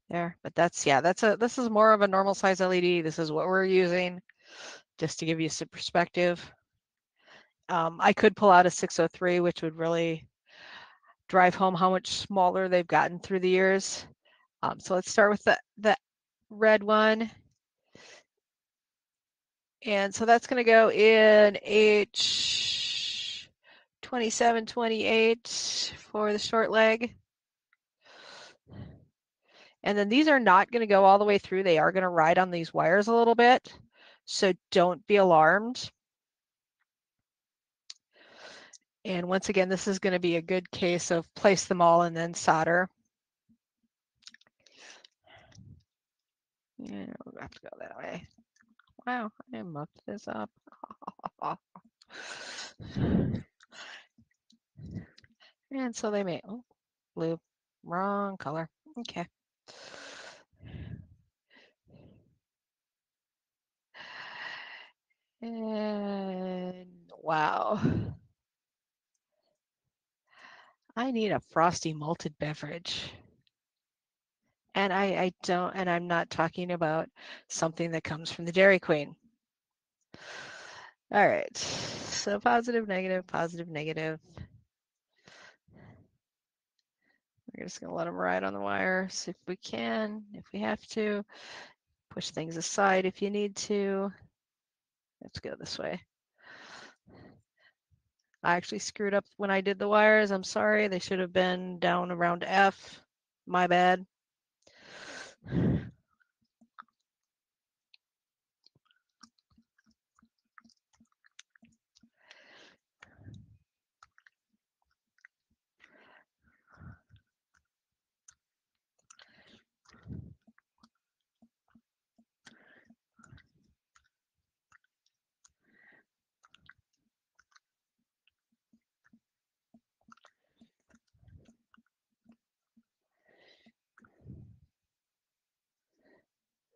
S3: But that's, yeah, this is more of a normal size LED. This is what we're using, just to give you some perspective. I could pull out a 603, which would really drive home how much smaller they've gotten through the years. So let's start with the red one. And so that's going to go in H2728 for the short leg. And then these are not going to go all the way through. They are going to ride on these wires a little bit. So don't be alarmed. And once again, this is going to be a good case of place them all and then solder. Yeah, we'll have to go that way. Wow, I mucked this up. And so they may, oh, blue, wrong color. Okay. And wow. I need a frosty malted beverage. And I don't, and I'm not talking about something that comes from the Dairy Queen. All right, so positive, negative, positive, negative. We're just gonna let them ride on the wires if we can, if we have to. Push things aside if you need to. Let's go this way. I actually screwed up when I did the wires. I'm sorry, they should have been down around F. My bad.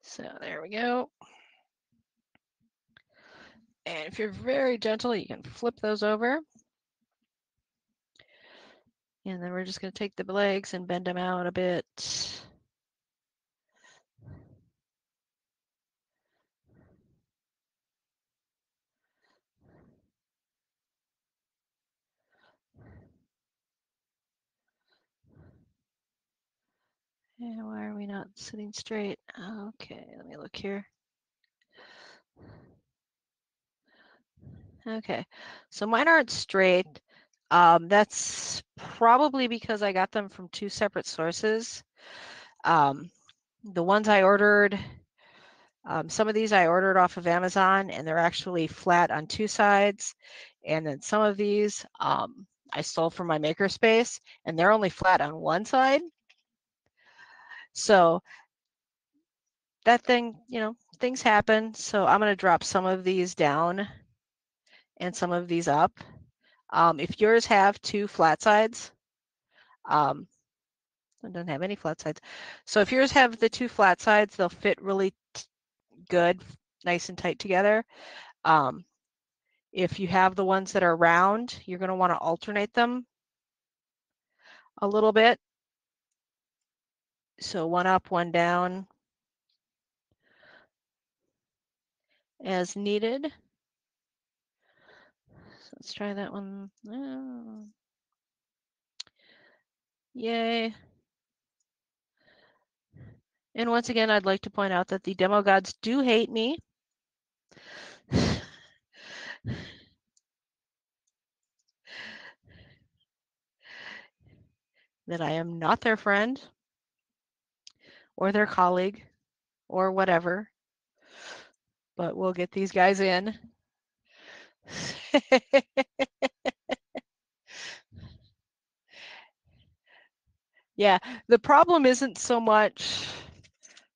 S3: So there we go. And if you're very gentle, you can flip those over. And then we're just going to take the legs and bend them out a bit. And why are we not sitting straight? Okay, let me look here. Okay, so mine aren't straight. That's probably because I got them from two separate sources. The ones I ordered Some of these I ordered off of Amazon, and they're actually flat on 2 sides. And then some of these I stole from my makerspace, and they're only flat on 1 side. So that thing, you know, things happen. So I'm going to drop some of these down and some of these up. If yours have 2 flat sides, it doesn't have any flat sides. So if yours have the 2 flat sides, they'll fit really good, nice and tight together. If you have the ones that are round, you're going to want to alternate them a little bit. So one up, one down as needed. So let's try that one. Oh. Yay. And once again, I'd like to point out that the demo gods do hate me. That I am not their friend or their colleague or whatever. But we'll get these guys in. Yeah, the problem isn't so much,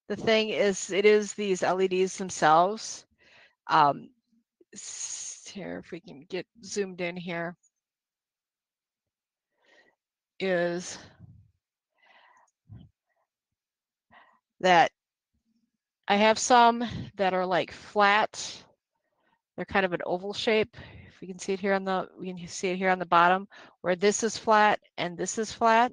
S3: the thing is, it is these LEDs themselves. Here, if we can get zoomed in here, is that I have some that are like flat. They're kind of an oval shape. If we can see it here on the, we can see it here on the bottom, where this is flat and this is flat.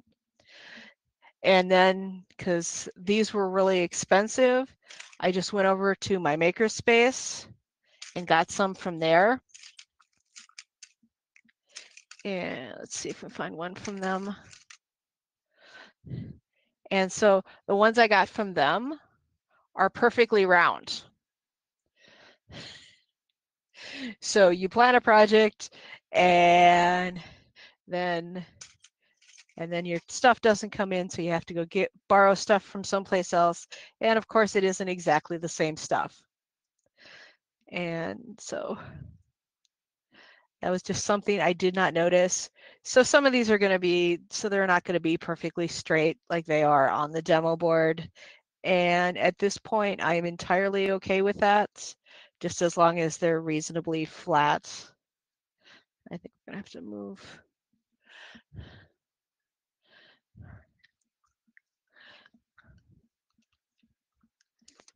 S3: And then, because these were really expensive, I just went over to my makerspace and got some from there. And let's see if we find one from them. And so the ones I got from them are perfectly round. So you plan a project and then your stuff doesn't come in, so you have to go borrow stuff from someplace else. And of course, it isn't exactly the same stuff. And so that was just something I did not notice. So some of these are going to be, so they're not going to be perfectly straight like they are on the demo board. And at this point, I am entirely okay with that, just as long as they're reasonably flat. I think we're going to have to move.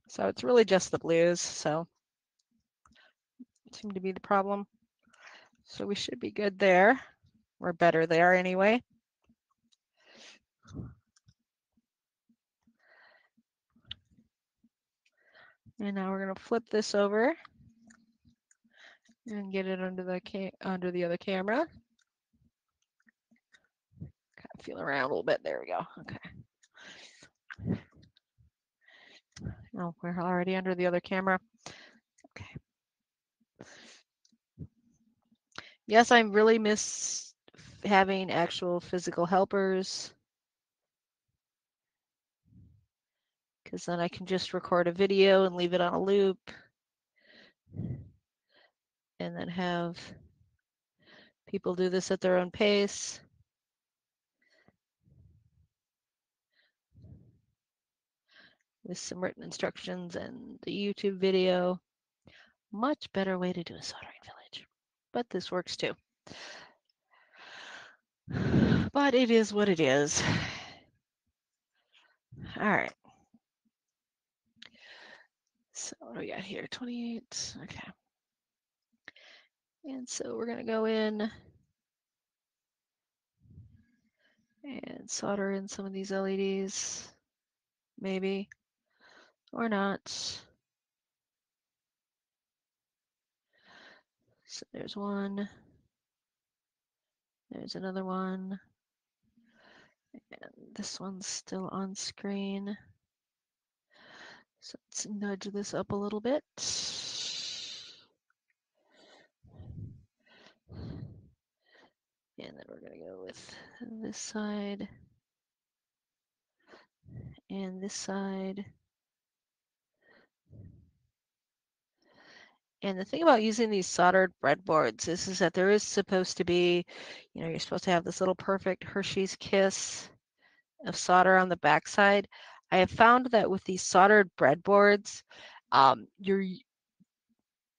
S3: So it's really just the blues, so seem to be the problem. So we should be good there. We're better there anyway. And now we're going to flip this over and get it under the other camera. Kind of feel around a little bit. There we go. Okay. Oh, we're already under the other camera. Okay. Yes, I really miss having actual physical helpers, because then I can just record a video and leave it on a loop and then have people do this at their own pace. With some written instructions and the YouTube video. Much better way to do a soldering village. But this works too. But it is what it is. All right. So what do we got here? 28. Okay. And so we're going to go in and solder in some of these LEDs. Maybe. Or not. So there's one. There's another one. And this one's still on screen. So let's nudge this up a little bit. And then we're going to go with this side and this side. And the thing about using these soldered breadboards is that there is supposed to be, you're supposed to have this little perfect Hershey's kiss of solder on the backside. I have found that with these soldered breadboards,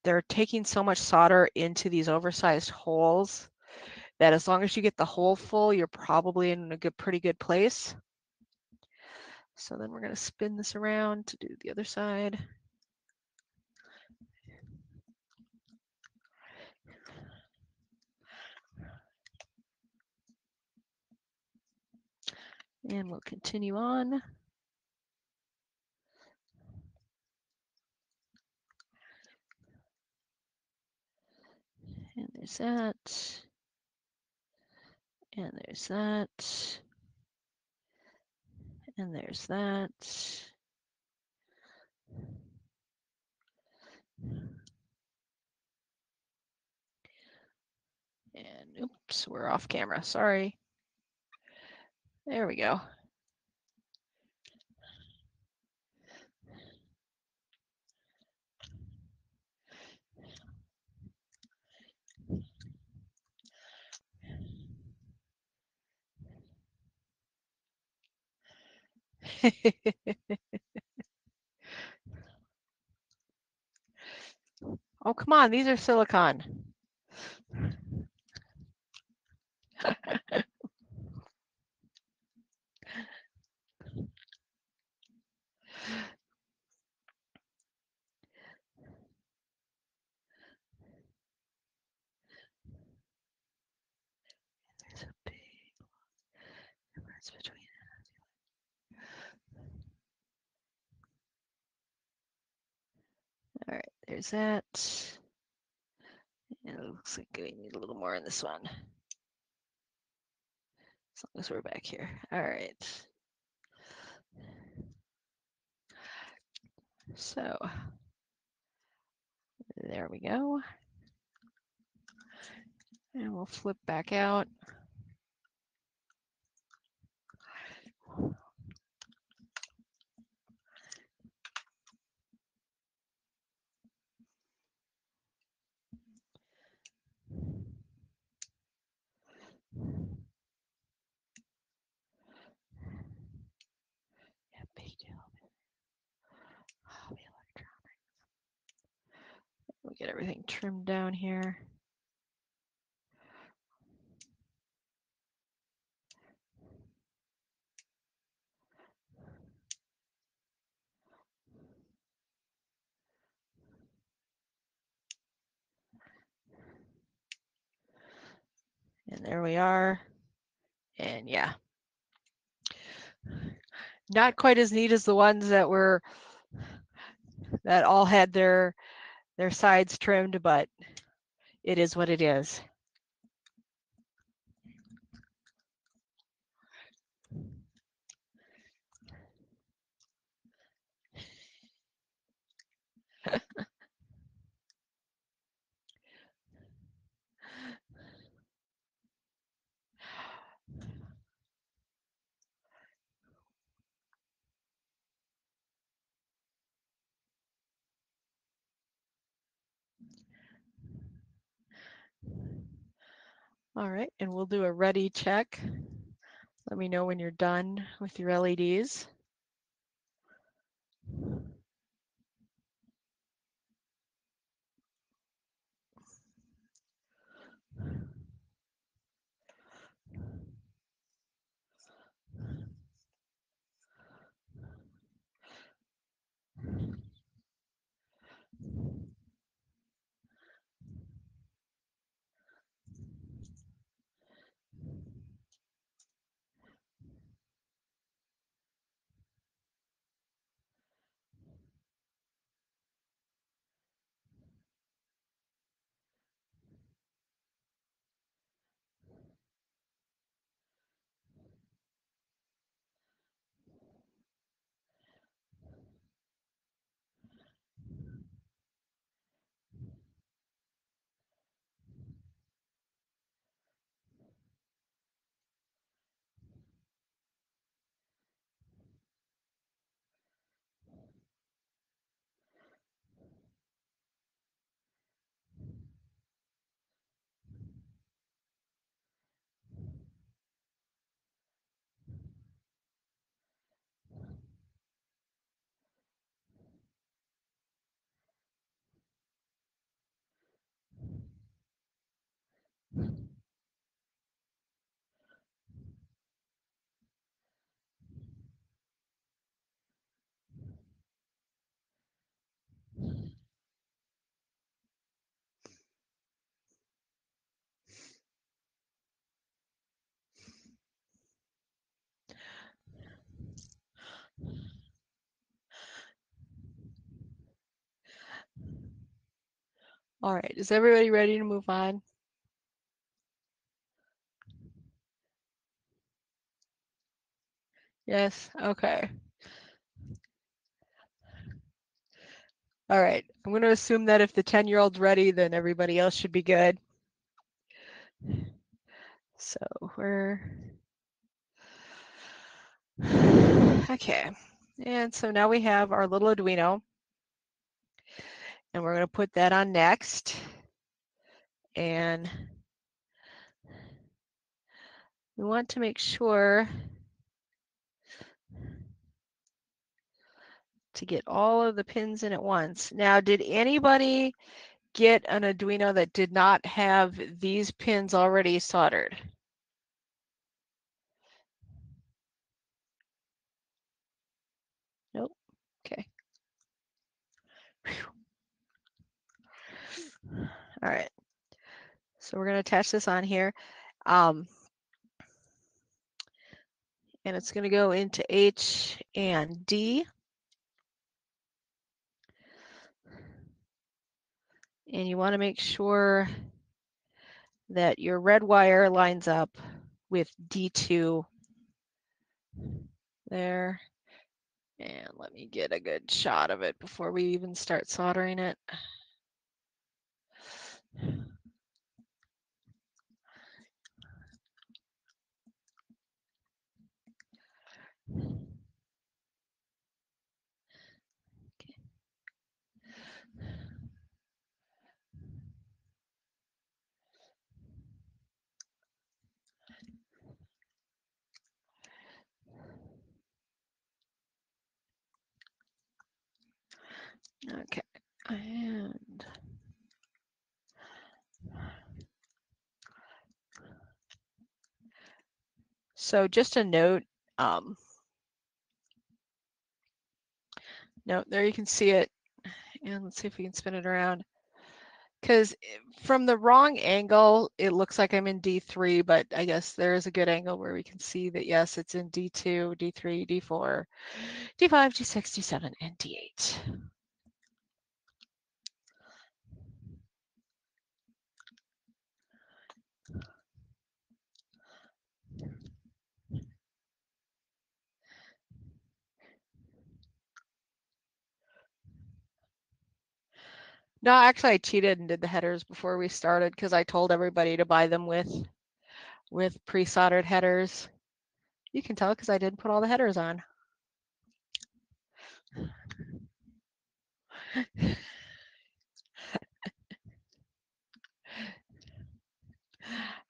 S3: they're taking so much solder into these oversized holes that as long as you get the hole full, you're probably in a pretty good place. So then we're going to spin this around to do the other side. And we'll continue on. And there's that. And there's that. And there's that. And oops, we're off camera. Sorry. There we go. Oh, come on. These are silicon. There's a big difference between. All right, there's that. And it looks like we need a little more in this one. As long as we're back here. All right. So there we go. And we'll flip back out. Yeah, big deal. Hobby electronics. We'll get everything trimmed down here. And there we are. And yeah, not quite as neat as the ones that all had their sides trimmed, but it is what it is. All right, and we'll do a ready check. Let me know when you're done with your LEDs. All right, is everybody ready to move on? Yes, okay. All right, I'm going to assume that if the 10-year-old's ready, then everybody else should be good. So we're, okay. And so now we have our little Arduino, and we're going to put that on next. And we want to make sure to get all of the pins in at once. Now, did anybody get an Arduino that did not have these pins already soldered? Nope. Okay. Whew. All right. So we're going to attach this on here. And it's going to go into H and D. And you want to make sure that your red wire lines up with D2 there. And let me get a good shot of it before we even start soldering it. Okay, and so just a note, no, there you can see it, and let's see if we can spin it around. Because from the wrong angle, it looks like I'm in D3, but I guess there is a good angle where we can see that, yes, it's in D2, D3, D4, D5, D6, D7, and D8. No, actually, I cheated and did the headers before we started because I told everybody to buy them with pre-soldered headers. You can tell because I didn't put all the headers on.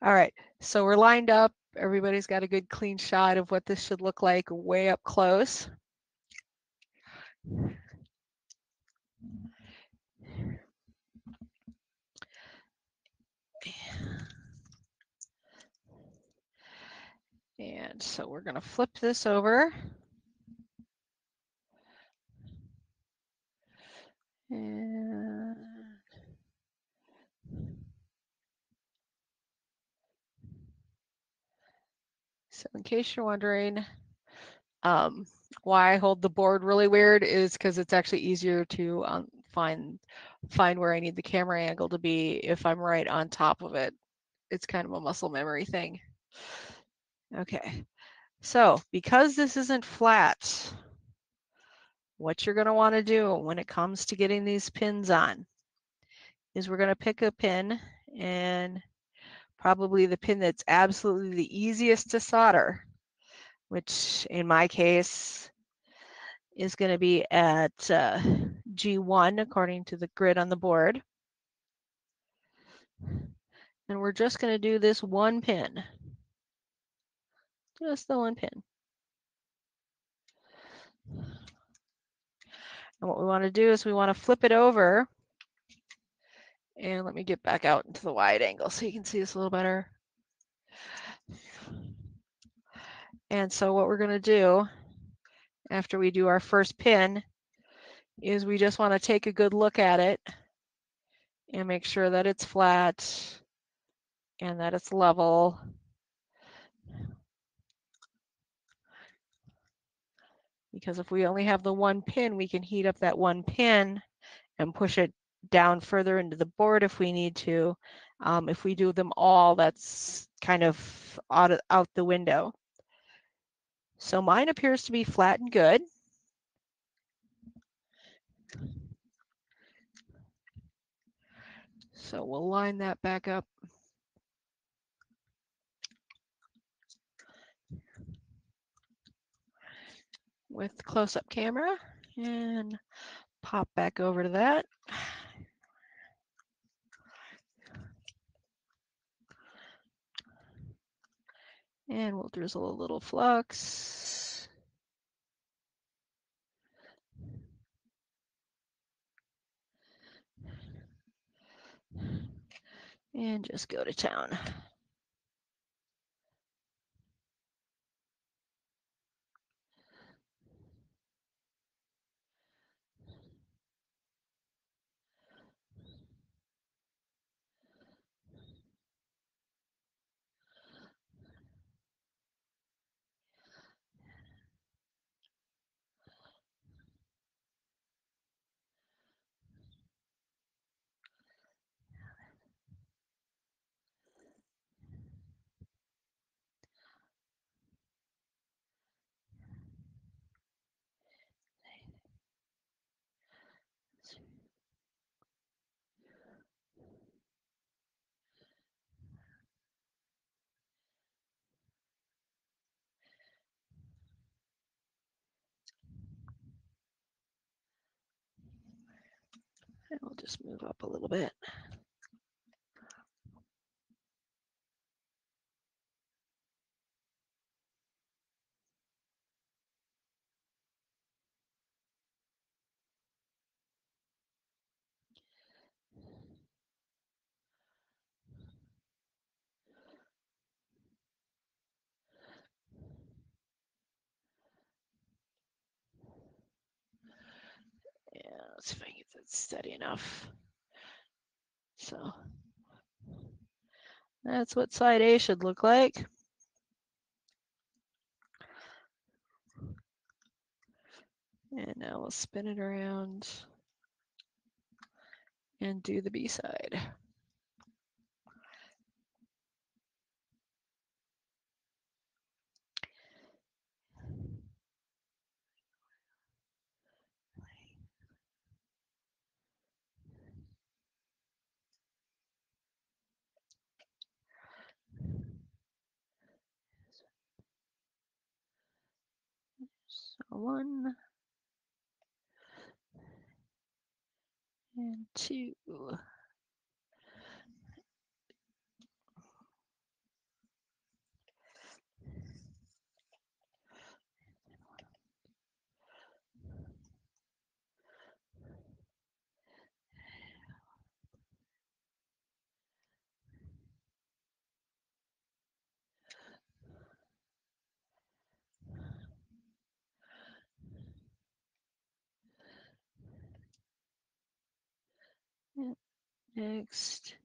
S3: All right, so we're lined up. Everybody's got a good clean shot of what this should look like way up close. And so we're going to flip this over. And so in case you're wondering why I hold the board really weird is because it's actually easier to find where I need the camera angle to be if I'm right on top of it. It's kind of a muscle memory thing. Okay, so because this isn't flat, what you're going to want to do when it comes to getting these pins on is we're going to pick a pin, and probably the pin that's absolutely the easiest to solder, which in my case is going to be at G1 according to the grid on the board. And we're just going to do this one pin, just the one pin. And what we want to do is we want to flip it over. And let me get back out into the wide angle so you can see this a little better. And so what we're going to do after we do our first pin is we just want to take a good look at it and make sure that it's flat and that it's level. Because if we only have the one pin, we can heat up that one pin and push it down further into the board if we need to. If we do them all, that's kind of out the window. So mine appears to be flat and good. So we'll line that back up. With the close-up camera and pop back over to that. And we'll drizzle a little flux. And just go to town. And we'll just move up a little bit. Yeah, let's see if I can get that steady enough. So that's what side A should look like. And now we'll spin it around and do the B side. So 1 and 2. And next.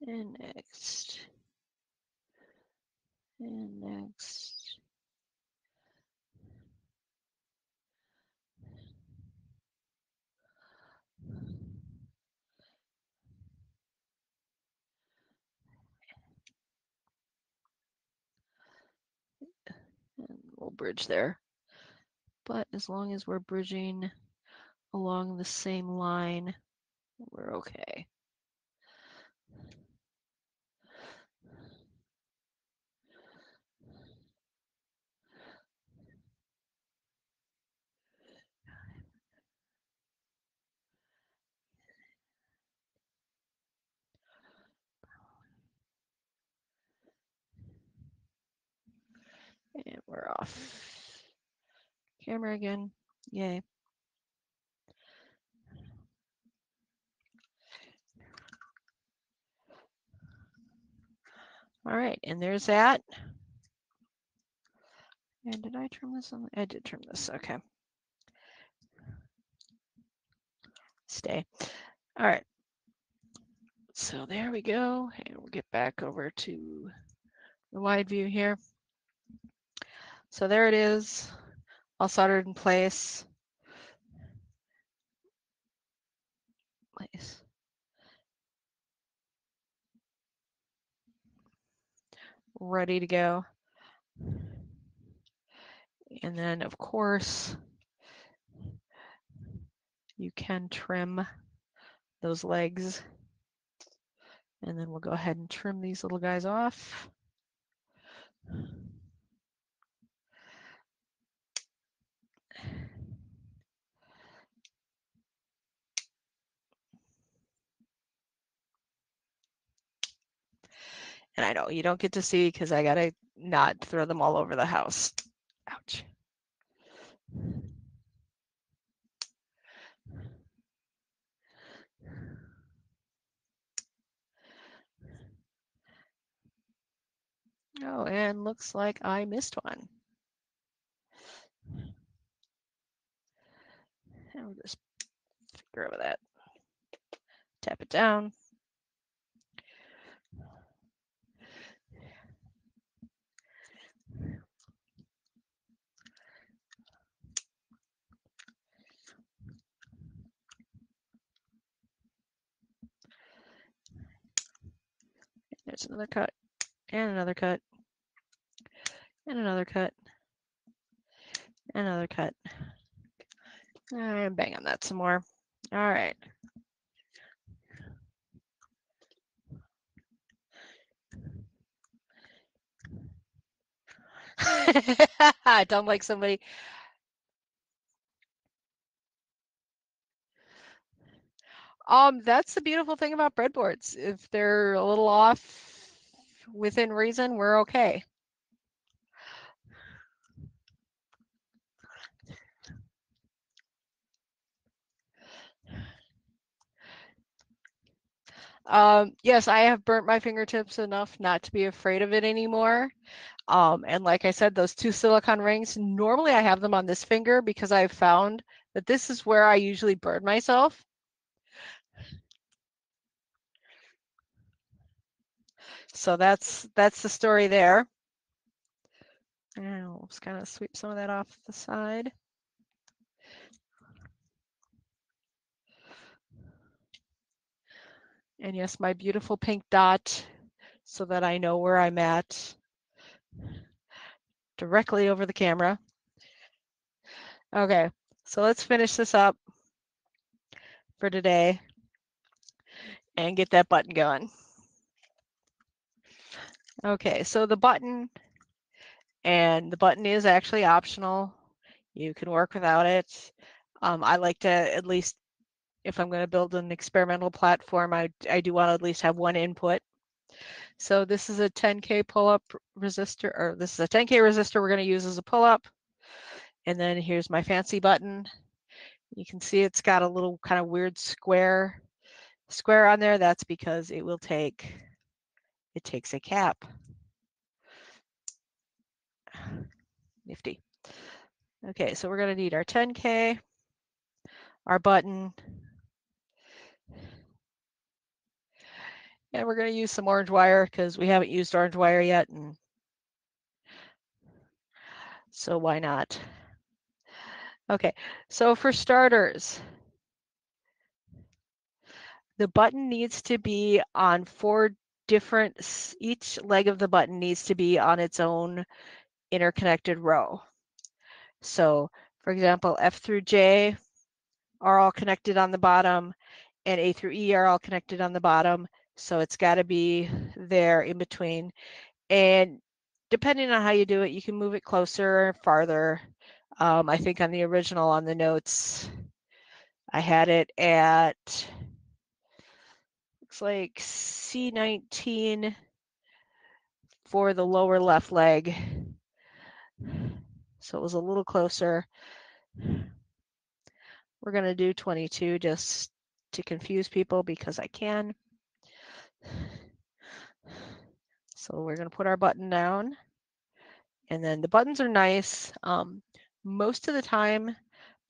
S3: And next. And next. And we'll bridge there. But as long as we're bridging along the same line, we're okay. And we're off. Camera again. Yay. All right, and there's that. And did I trim this on? I did trim this. Okay. Stay. All right. So there we go. And we'll get back over to the wide view here. So there it is, all soldered in place. ready to go. And then, of course, you can trim those legs. And then we'll go ahead and trim these little guys off. And I know you don't get to see because I gotta not throw them all over the house. Ouch. Oh, and looks like I missed one. And we'll just figure over that. Tap it down. There's another cut, and another cut, and another cut, and another cut. And bang on that some more. All right. I don't like somebody. That's the beautiful thing about breadboards. If they're a little off within reason, we're okay. Yes, I have burnt my fingertips enough not to be afraid of it anymore. And like I said, those 2 silicone rings, normally I have them on this finger because I've found that this is where I usually burn myself. So that's the story there. And we'll just kind of sweep some of that off the side. And yes, my beautiful pink dot, so that I know where I'm at directly over the camera. Okay, so let's finish this up for today and get that button going. Okay, so the button, and the button is actually optional. You can work without it. I like to, at least if I'm going to build an experimental platform, I do want to at least have one input. So this is a 10K pull-up resistor, or this is a 10K resistor we're going to use as a pull-up. And then here's my fancy button. You can see it's got a little kind of weird square on there. That's because it takes a cap. Nifty. Okay, so we're going to need our 10K, our button, and we're going to use some orange wire because we haven't used orange wire yet, and so why not? Okay, so for starters, the button needs to be on 4 different, each leg of the button needs to be on its own interconnected row. So for example, F through J are all connected on the bottom, and A through E are all connected on the bottom. So it's got to be there in between. And depending on how you do it, you can move it closer or farther. I think on the original, on the notes, I had it at, looks like C19 for the lower left leg. So it was a little closer. We're going to do 22 just to confuse people because I can. So we're going to put our button down. And then the buttons are nice. Most of the time,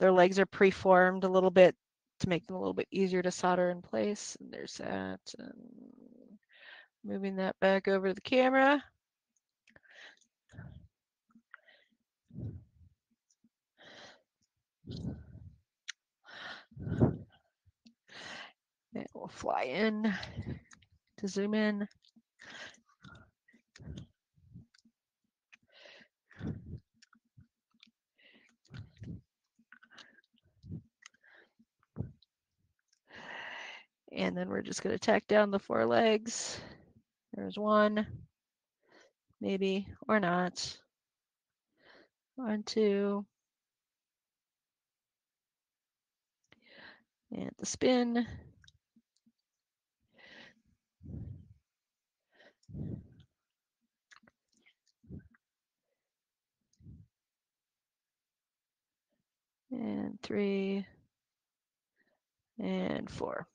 S3: their legs are preformed a little bit to make them a little bit easier to solder in place. And there's that. And moving that back over to the camera. And we'll fly in to zoom in. And then we're just going to tack down the 4 legs. There's 1, maybe, or not. 1, 2. And the spin. And 3. And 4.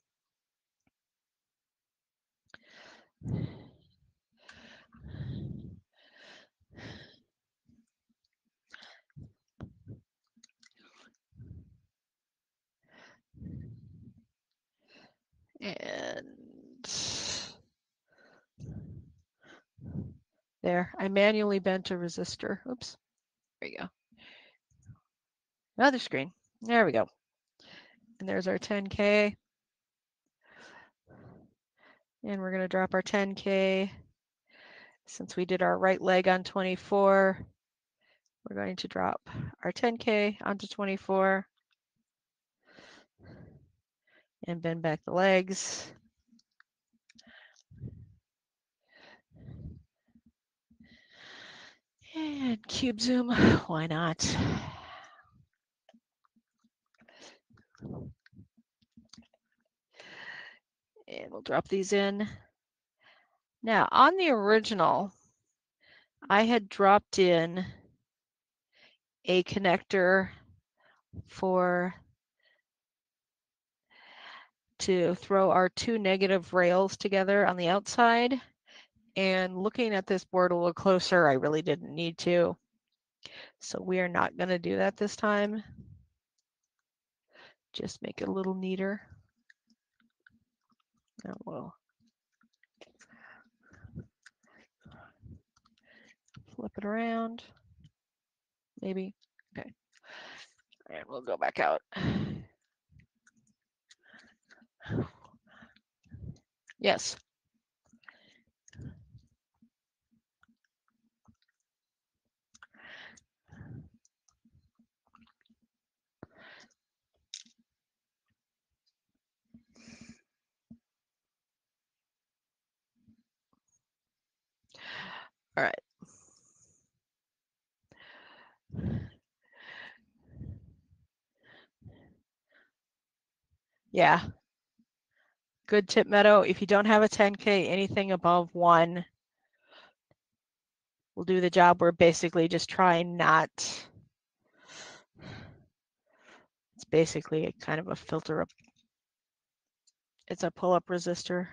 S3: And there, I manually bent a resistor. Oops, there you go. Another screen. There we go. And there's our 10K. And we're going to drop our 10K. Since we did our right leg on 24, we're going to drop our 10K onto 24 and bend back the legs. And cube zoom, why not? And we'll drop these in. Now, on the original, I had dropped in a connector to throw our 2 negative rails together on the outside. And looking at this board a little closer, I really didn't need to. So we are not going to do that this time. Just make it a little neater. And we'll flip it around. Maybe. Okay. And we'll go back out. Yes. All right. Yeah. Good tip, Meadow. If you don't have a 10K, anything above 1 will do the job. We're basically just trying not. It's basically a kind of a filter up. It's a pull-up resistor.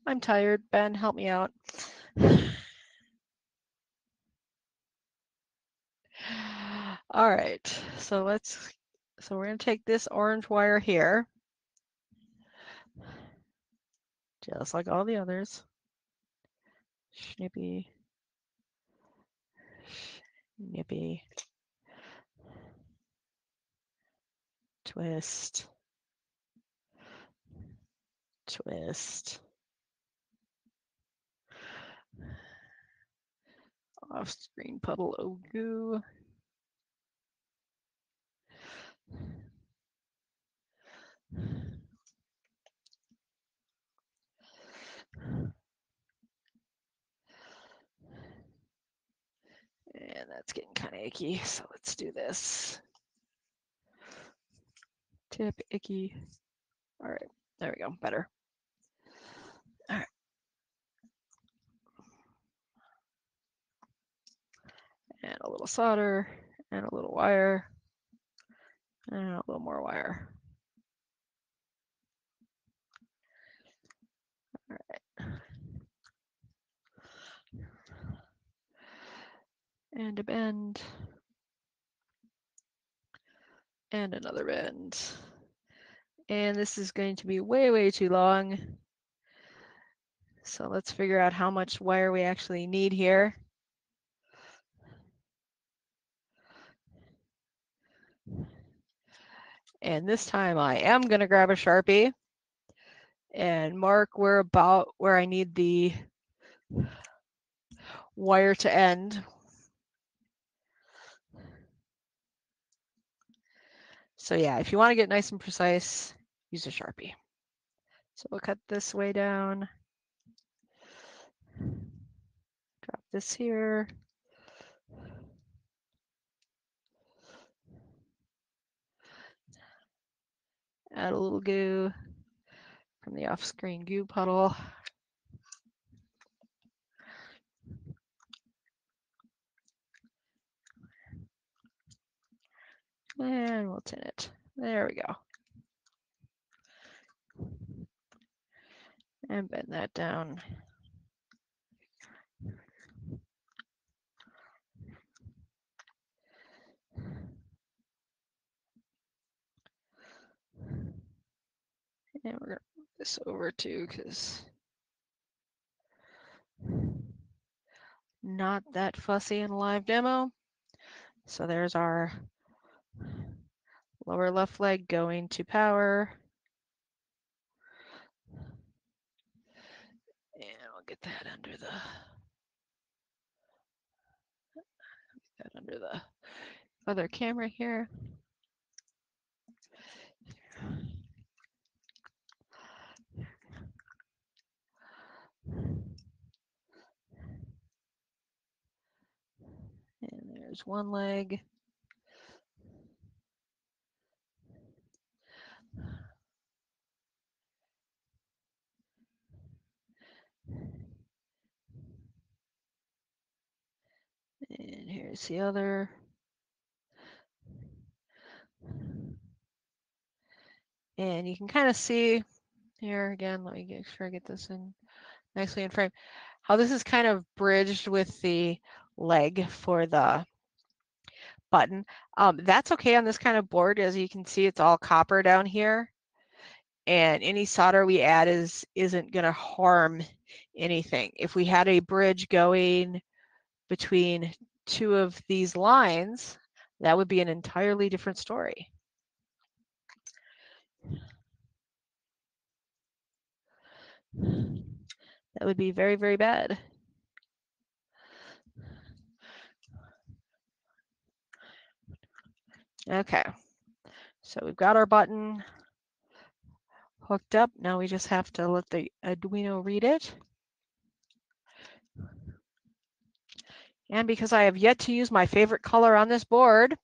S3: I'm tired. Ben, help me out. All right. So we're going to take this orange wire here, just like all the others. Snippy, nippy, twist, twist, off-screen puddle of goo. And that's getting kind of icky, so let's do this. Tip, icky. All right, there we go, better. All right. And a little solder, and a little wire, and a little more wire. All right. And a bend. And another bend. And this is going to be way, way too long. So let's figure out how much wire we actually need here. And this time I am going to grab a Sharpie and mark where I need the wire to end. So yeah, if you want to get nice and precise, use a Sharpie. So we'll cut this way down. Drop this here. Add a little goo from the off-screen goo puddle. And we'll tin it. There we go. And bend that down. And we're going to move this over too, because not that fussy in a live demo. So there's our lower left leg going to power. And we'll get that under the other camera here. And there's one leg. And here's the other. And you can kind of see here again, let me make sure I get this in nicely in frame, how this is kind of bridged with the leg for the button. That's okay on this kind of board. As you can see, it's all copper down here. And any solder we add isn't going to harm anything. If we had a bridge going between two of these lines, that would be an entirely different story. That would be very, very bad. Okay, so we've got our button hooked up. Now we just have to let the Arduino read it. And because I have yet to use my favorite color on this board,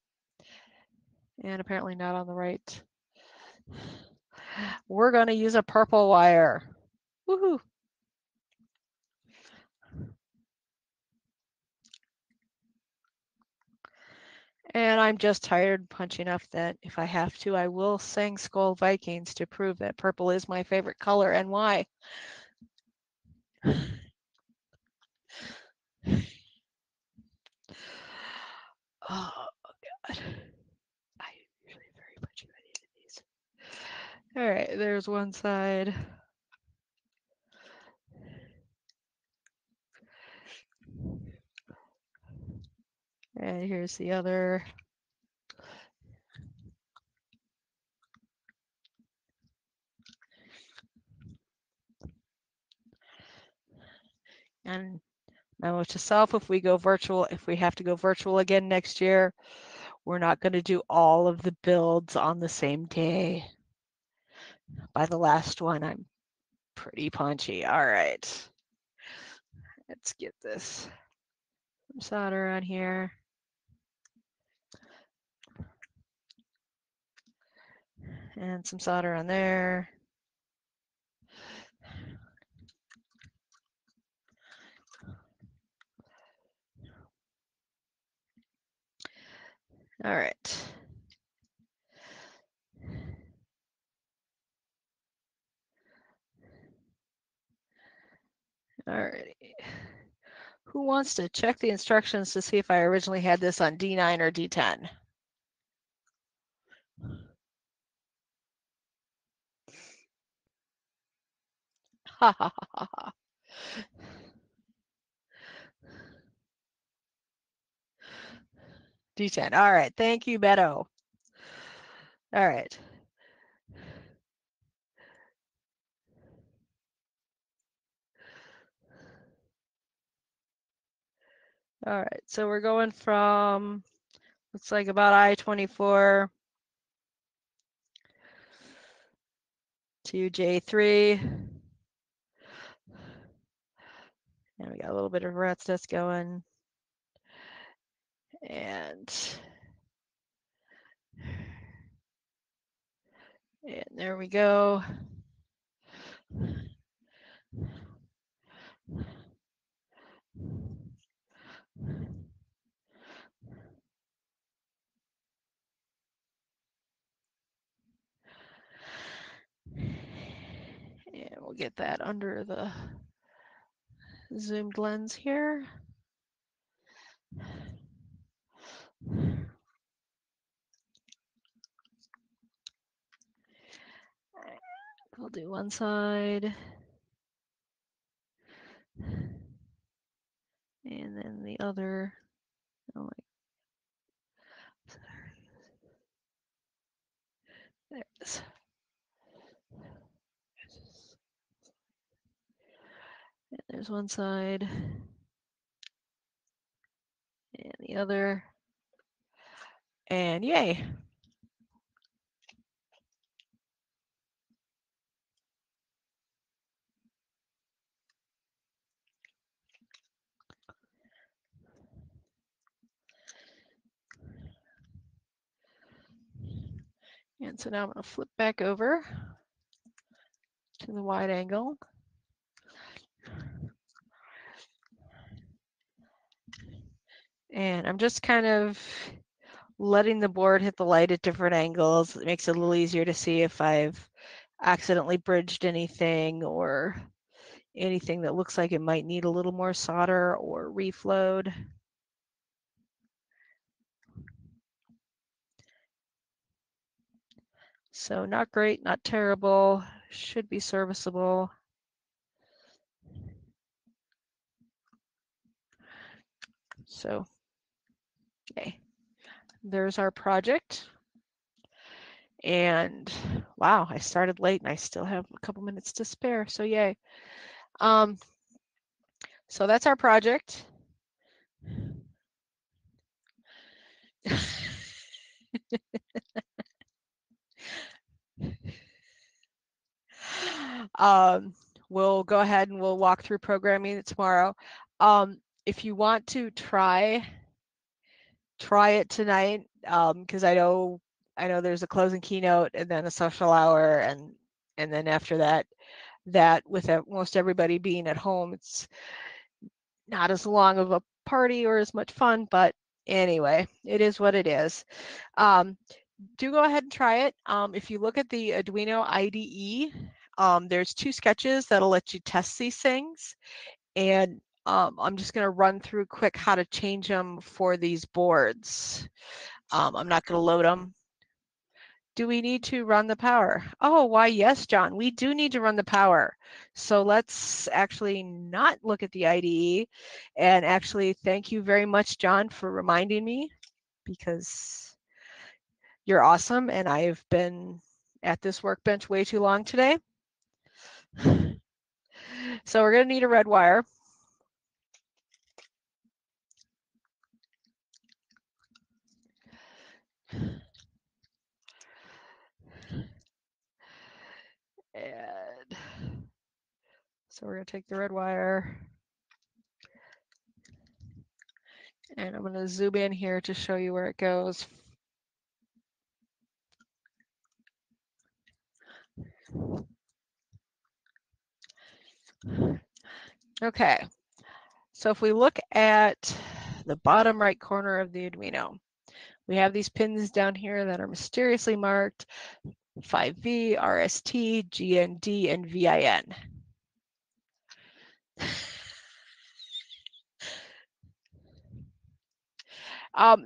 S3: and apparently not on the right, we're going to use a purple wire. Woohoo! And I'm just tired punching enough that if I have to, I will sing Skull Vikings to prove that purple is my favorite color and why. Oh, God. I usually very punchy when I needed these. All right, there's one side. And here's the other. And memo to self, if we go virtual, if we have to go virtual again next year, we're not going to do all of the builds on the same day. By the last one, I'm pretty punchy. All right. Let's get this solder on here. And some solder on there. All right. All righty. Who wants to check the instructions to see if I originally had this on D9 or D10? Ha ha ha ha ha. D10. All right. Thank you, Beto. All right. All right. So we're going from, looks like about I-24 to J3. And we got a little bit of rat's nest going. And there we go. And we'll get that under the zoomed lens here. We'll do one side. And then the other. Oh, there it is. And there's one side. And the other. And yay. And so now I'm going to flip back over to the wide angle. And I'm just kind of letting the board hit the light at different angles. It makes it a little easier to see if I've accidentally bridged anything or anything that looks like it might need a little more solder or reflowed. So not great, not terrible, should be serviceable. So, okay, there's our project. And wow, I started late and I still have a couple minutes to spare, so yay. So that's our project. We'll go ahead and we'll walk through programming it tomorrow. If you want to try it tonight, because I know there's a closing keynote and then a social hour, and then after that with most everybody being at home, it's not as long of a party or as much fun, but anyway, it is what it is. Do go ahead and try it. If you look at the Arduino IDE, there's 2 sketches that'll let you test these things. And I'm just going to run through quick how to change them for these boards. I'm not going to load them. Do we need to run the power? Oh, why, yes, John, we do need to run the power. So let's actually not look at the IDE. And actually, thank you very much, John, for reminding me, because you're awesome, and I've been at this workbench way too long today. So we're going to need a red wire. And so we're going to take the red wire. And I'm going to zoom in here to show you where it goes. Okay, so if we look at the bottom right corner of the Arduino, we have these pins down here that are mysteriously marked 5V, RST, GND, and VIN.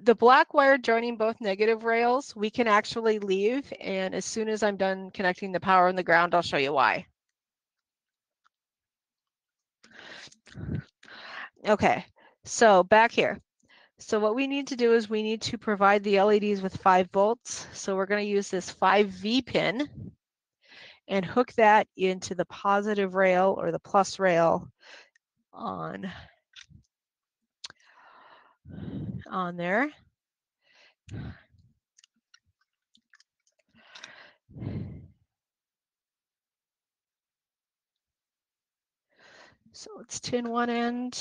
S3: The black wire joining both negative rails, we can actually leave, and as soon as I'm done connecting the power and the ground, I'll show you why. Okay, so back here. So what we need to do is we need to provide the LEDs with 5 volts. So we're going to use this 5V pin and hook that into the positive rail or the plus rail on there. So let's tin one end,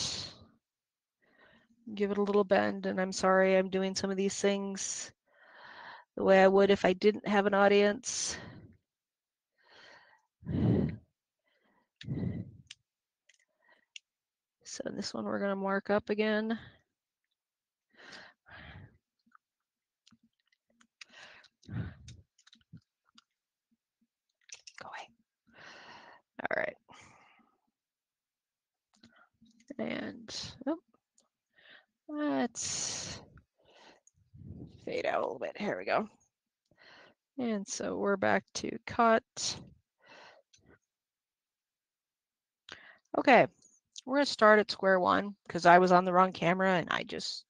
S3: give it a little bend, and I'm sorry I'm doing some of these things the way I would if I didn't have an audience. So this one we're going to mark up again. Go away. All right. And oh, let's fade out a little bit. Here we go. And so we're back to cut. Okay, we're going to start at square one because I was on the wrong camera and I just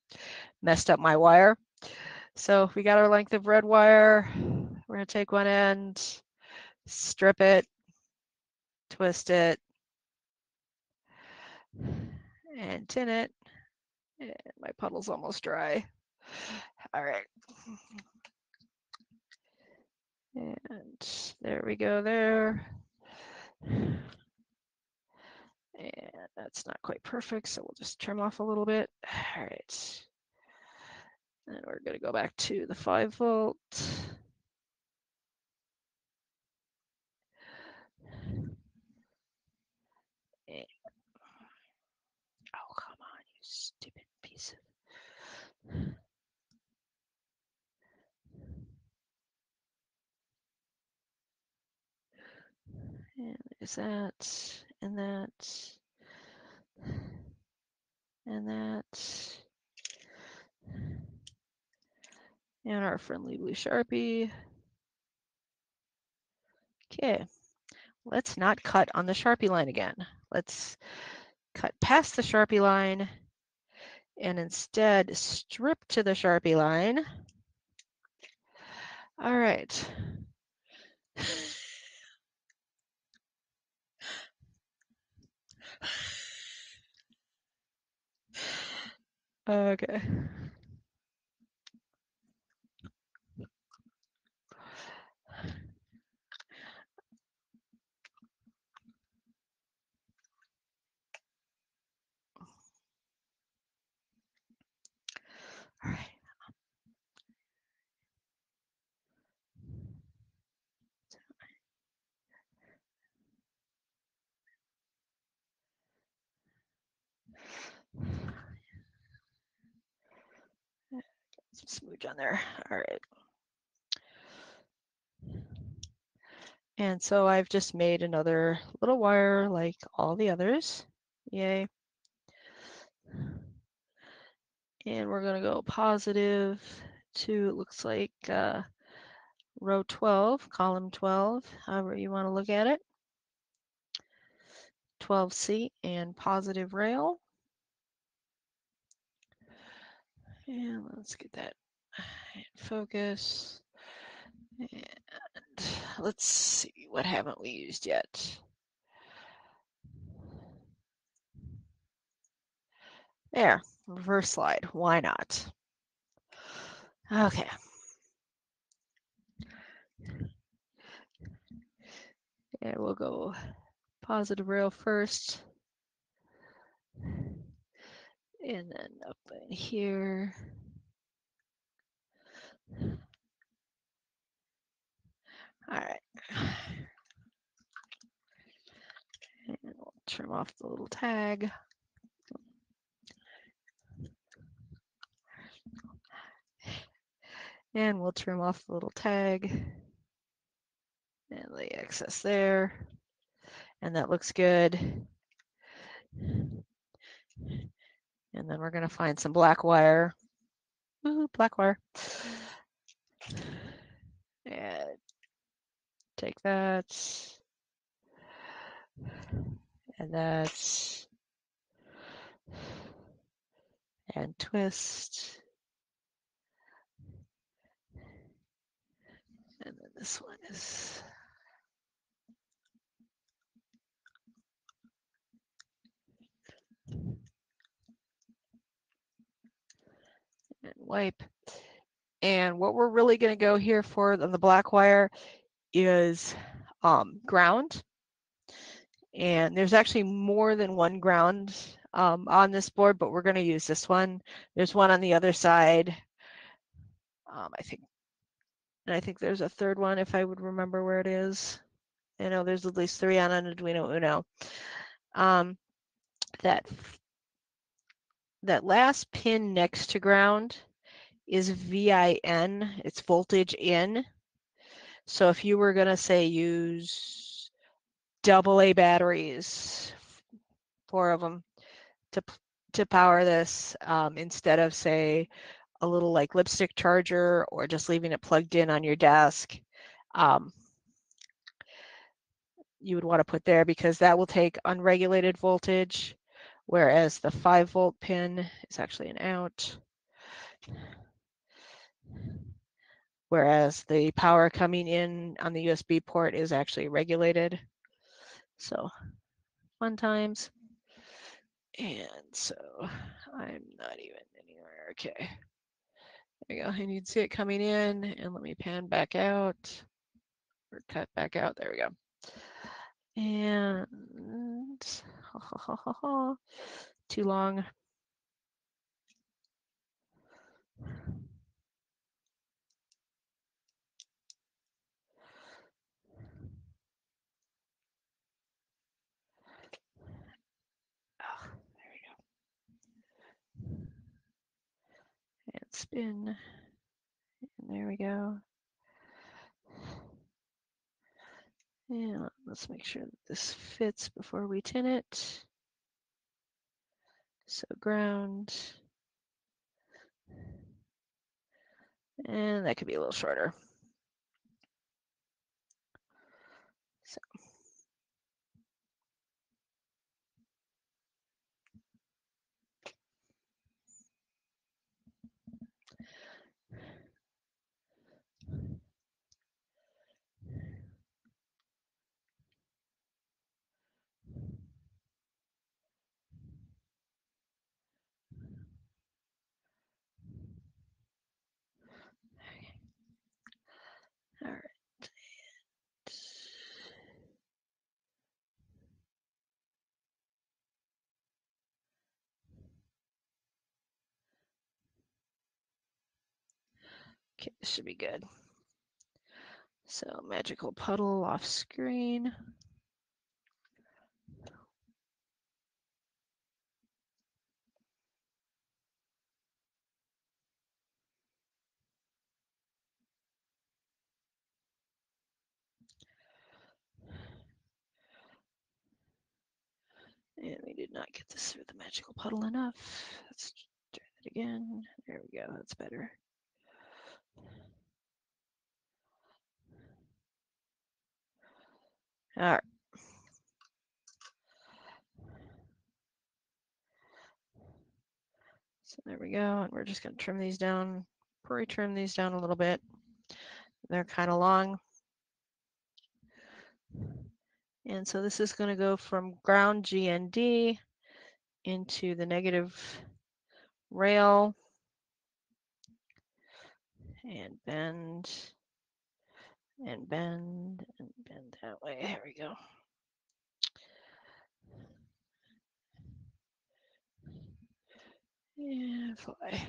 S3: messed up my wire. So we got our length of red wire. We're going to take one end, strip it, twist it, and tin it. And my puddle's almost dry. All right. And there we go there. And that's not quite perfect, so we'll just trim off a little bit. All right. And we're going to go back to the 5 volt. And, oh, come on, you stupid piece of... And there's that, and that, and that. And our friendly blue Sharpie. Okay, let's not cut on the Sharpie line again. Let's cut past the Sharpie line and instead strip to the Sharpie line. All right. Okay. All right. Some smooch on there. All right. And so I've just made another little wire like all the others. Yay. And we're going to go positive to, it looks like row 12, column 12, however you want to look at it. 12C and positive rail. And let's get that in focus. And let's see, what haven't we used yet? There, reverse slide, why not? Okay. And we'll go positive rail first. And then up in here. All right. And we'll trim off the little tag. And we'll trim off the little tag and the excess there. And that looks good. And then we're going to find some black wire. Woohoo, black wire. And take that. And that. And twist. And then this one is and wipe. And what we're really going to go here for on the black wire is ground. And there's actually more than one ground on this board, but we're going to use this one. There's one on the other side. I think there's a third one if I would remember where it is. I know there's at least 3 on an Arduino Uno. That last pin next to ground is VIN. It's voltage in. So if you were going to say use AA batteries, 4 of them, to power this, instead of say a little like lipstick charger or just leaving it plugged in on your desk, you would want to put there, because that will take unregulated voltage, whereas the 5-volt pin is actually an out, whereas the power coming in on the USB port is actually regulated. So fun times. And so I'm not even anywhere. Okay. There we go. And you'd see it coming in, and let me pan back out or cut back out. There we go. And too long. Oh, there we go. And spin. And there we go. And let's make sure that this fits before we tin it. So ground. And that could be a little shorter. So. All right. Okay, this should be good. So magical puddle off screen. And we did not get this through the magical puddle enough. Let's try that again. There we go, that's better. All right. So there we go, and we're just going to trim these down, pre-trim these down a little bit. They're kind of long. And so this is going to go from ground GND into the negative rail and bend and bend and bend that way. There we go. Yeah, fly.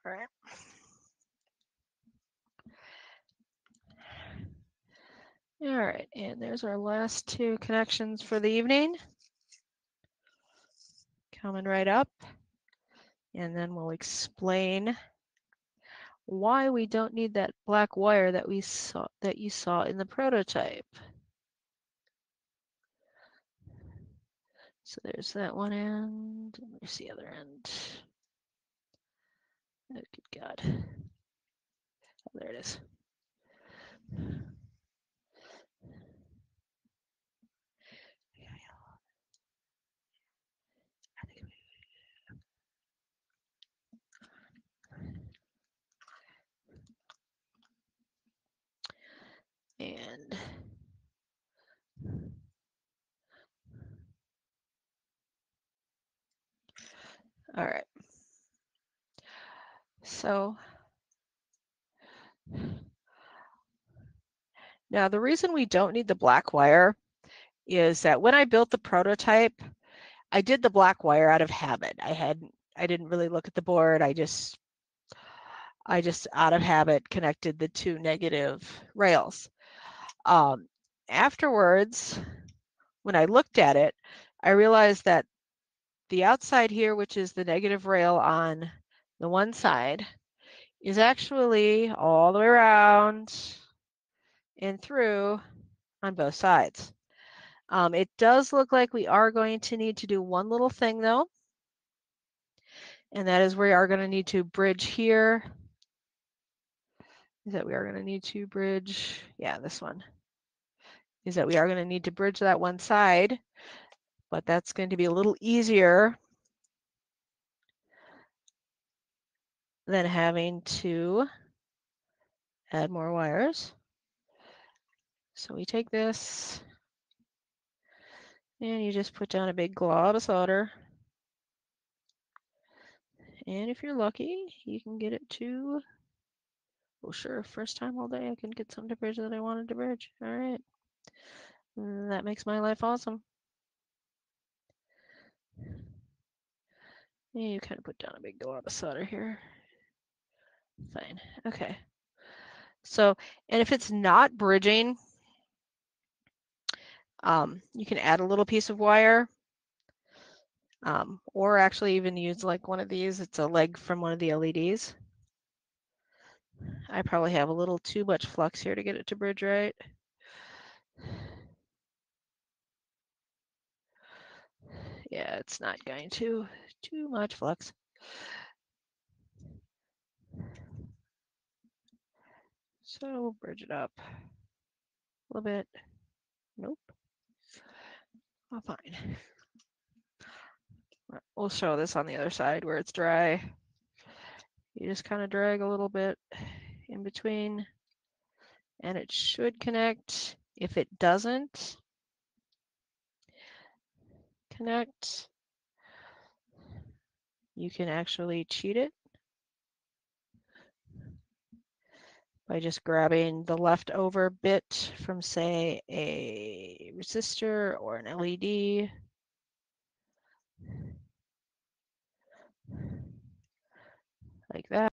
S3: All right. All right, and there's our last 2 connections for the evening. Coming right up. And then we'll explain why we don't need that black wire that you saw in the prototype. So there's that one end. Where's the other end? Oh, good God. Oh, there it is. And all right. So now the reason we don't need the black wire is that when I built the prototype, I did the black wire out of habit. I didn't really look at the board. I just out of habit connected the two negative rails. Afterwards, when I looked at it, I realized that the outside here, which is the negative rail on the one side, is actually all the way around and through on both sides. It does look like we are going to need to do one little thing though, and that is we are going to need to bridge here. Is that we are going to need to bridge, yeah, this one. Is that we are going to need to bridge that one side, but that's going to be a little easier than having to add more wires. So we take this and you just put down a big glob of solder. And if you're lucky, you can get it to, oh sure, first time all day I can get something to bridge that I wanted to bridge. All right. That makes my life awesome. And you kind of put down a big glob of solder here. Fine. Okay. So, and if it's not bridging, you can add a little piece of wire, or actually even use like one of these. It's a leg from one of the LEDs. I probably have a little too much flux here to get it to bridge right. Yeah, it's not going to. Too much flux. So we'll bridge it up a little bit. Nope. Oh, fine. We'll show this on the other side where it's dry. You just kind of drag a little bit in between and it should connect. If it doesn't connect, you can actually cheat it by just grabbing the leftover bit from, say, a resistor or an LED. Like that.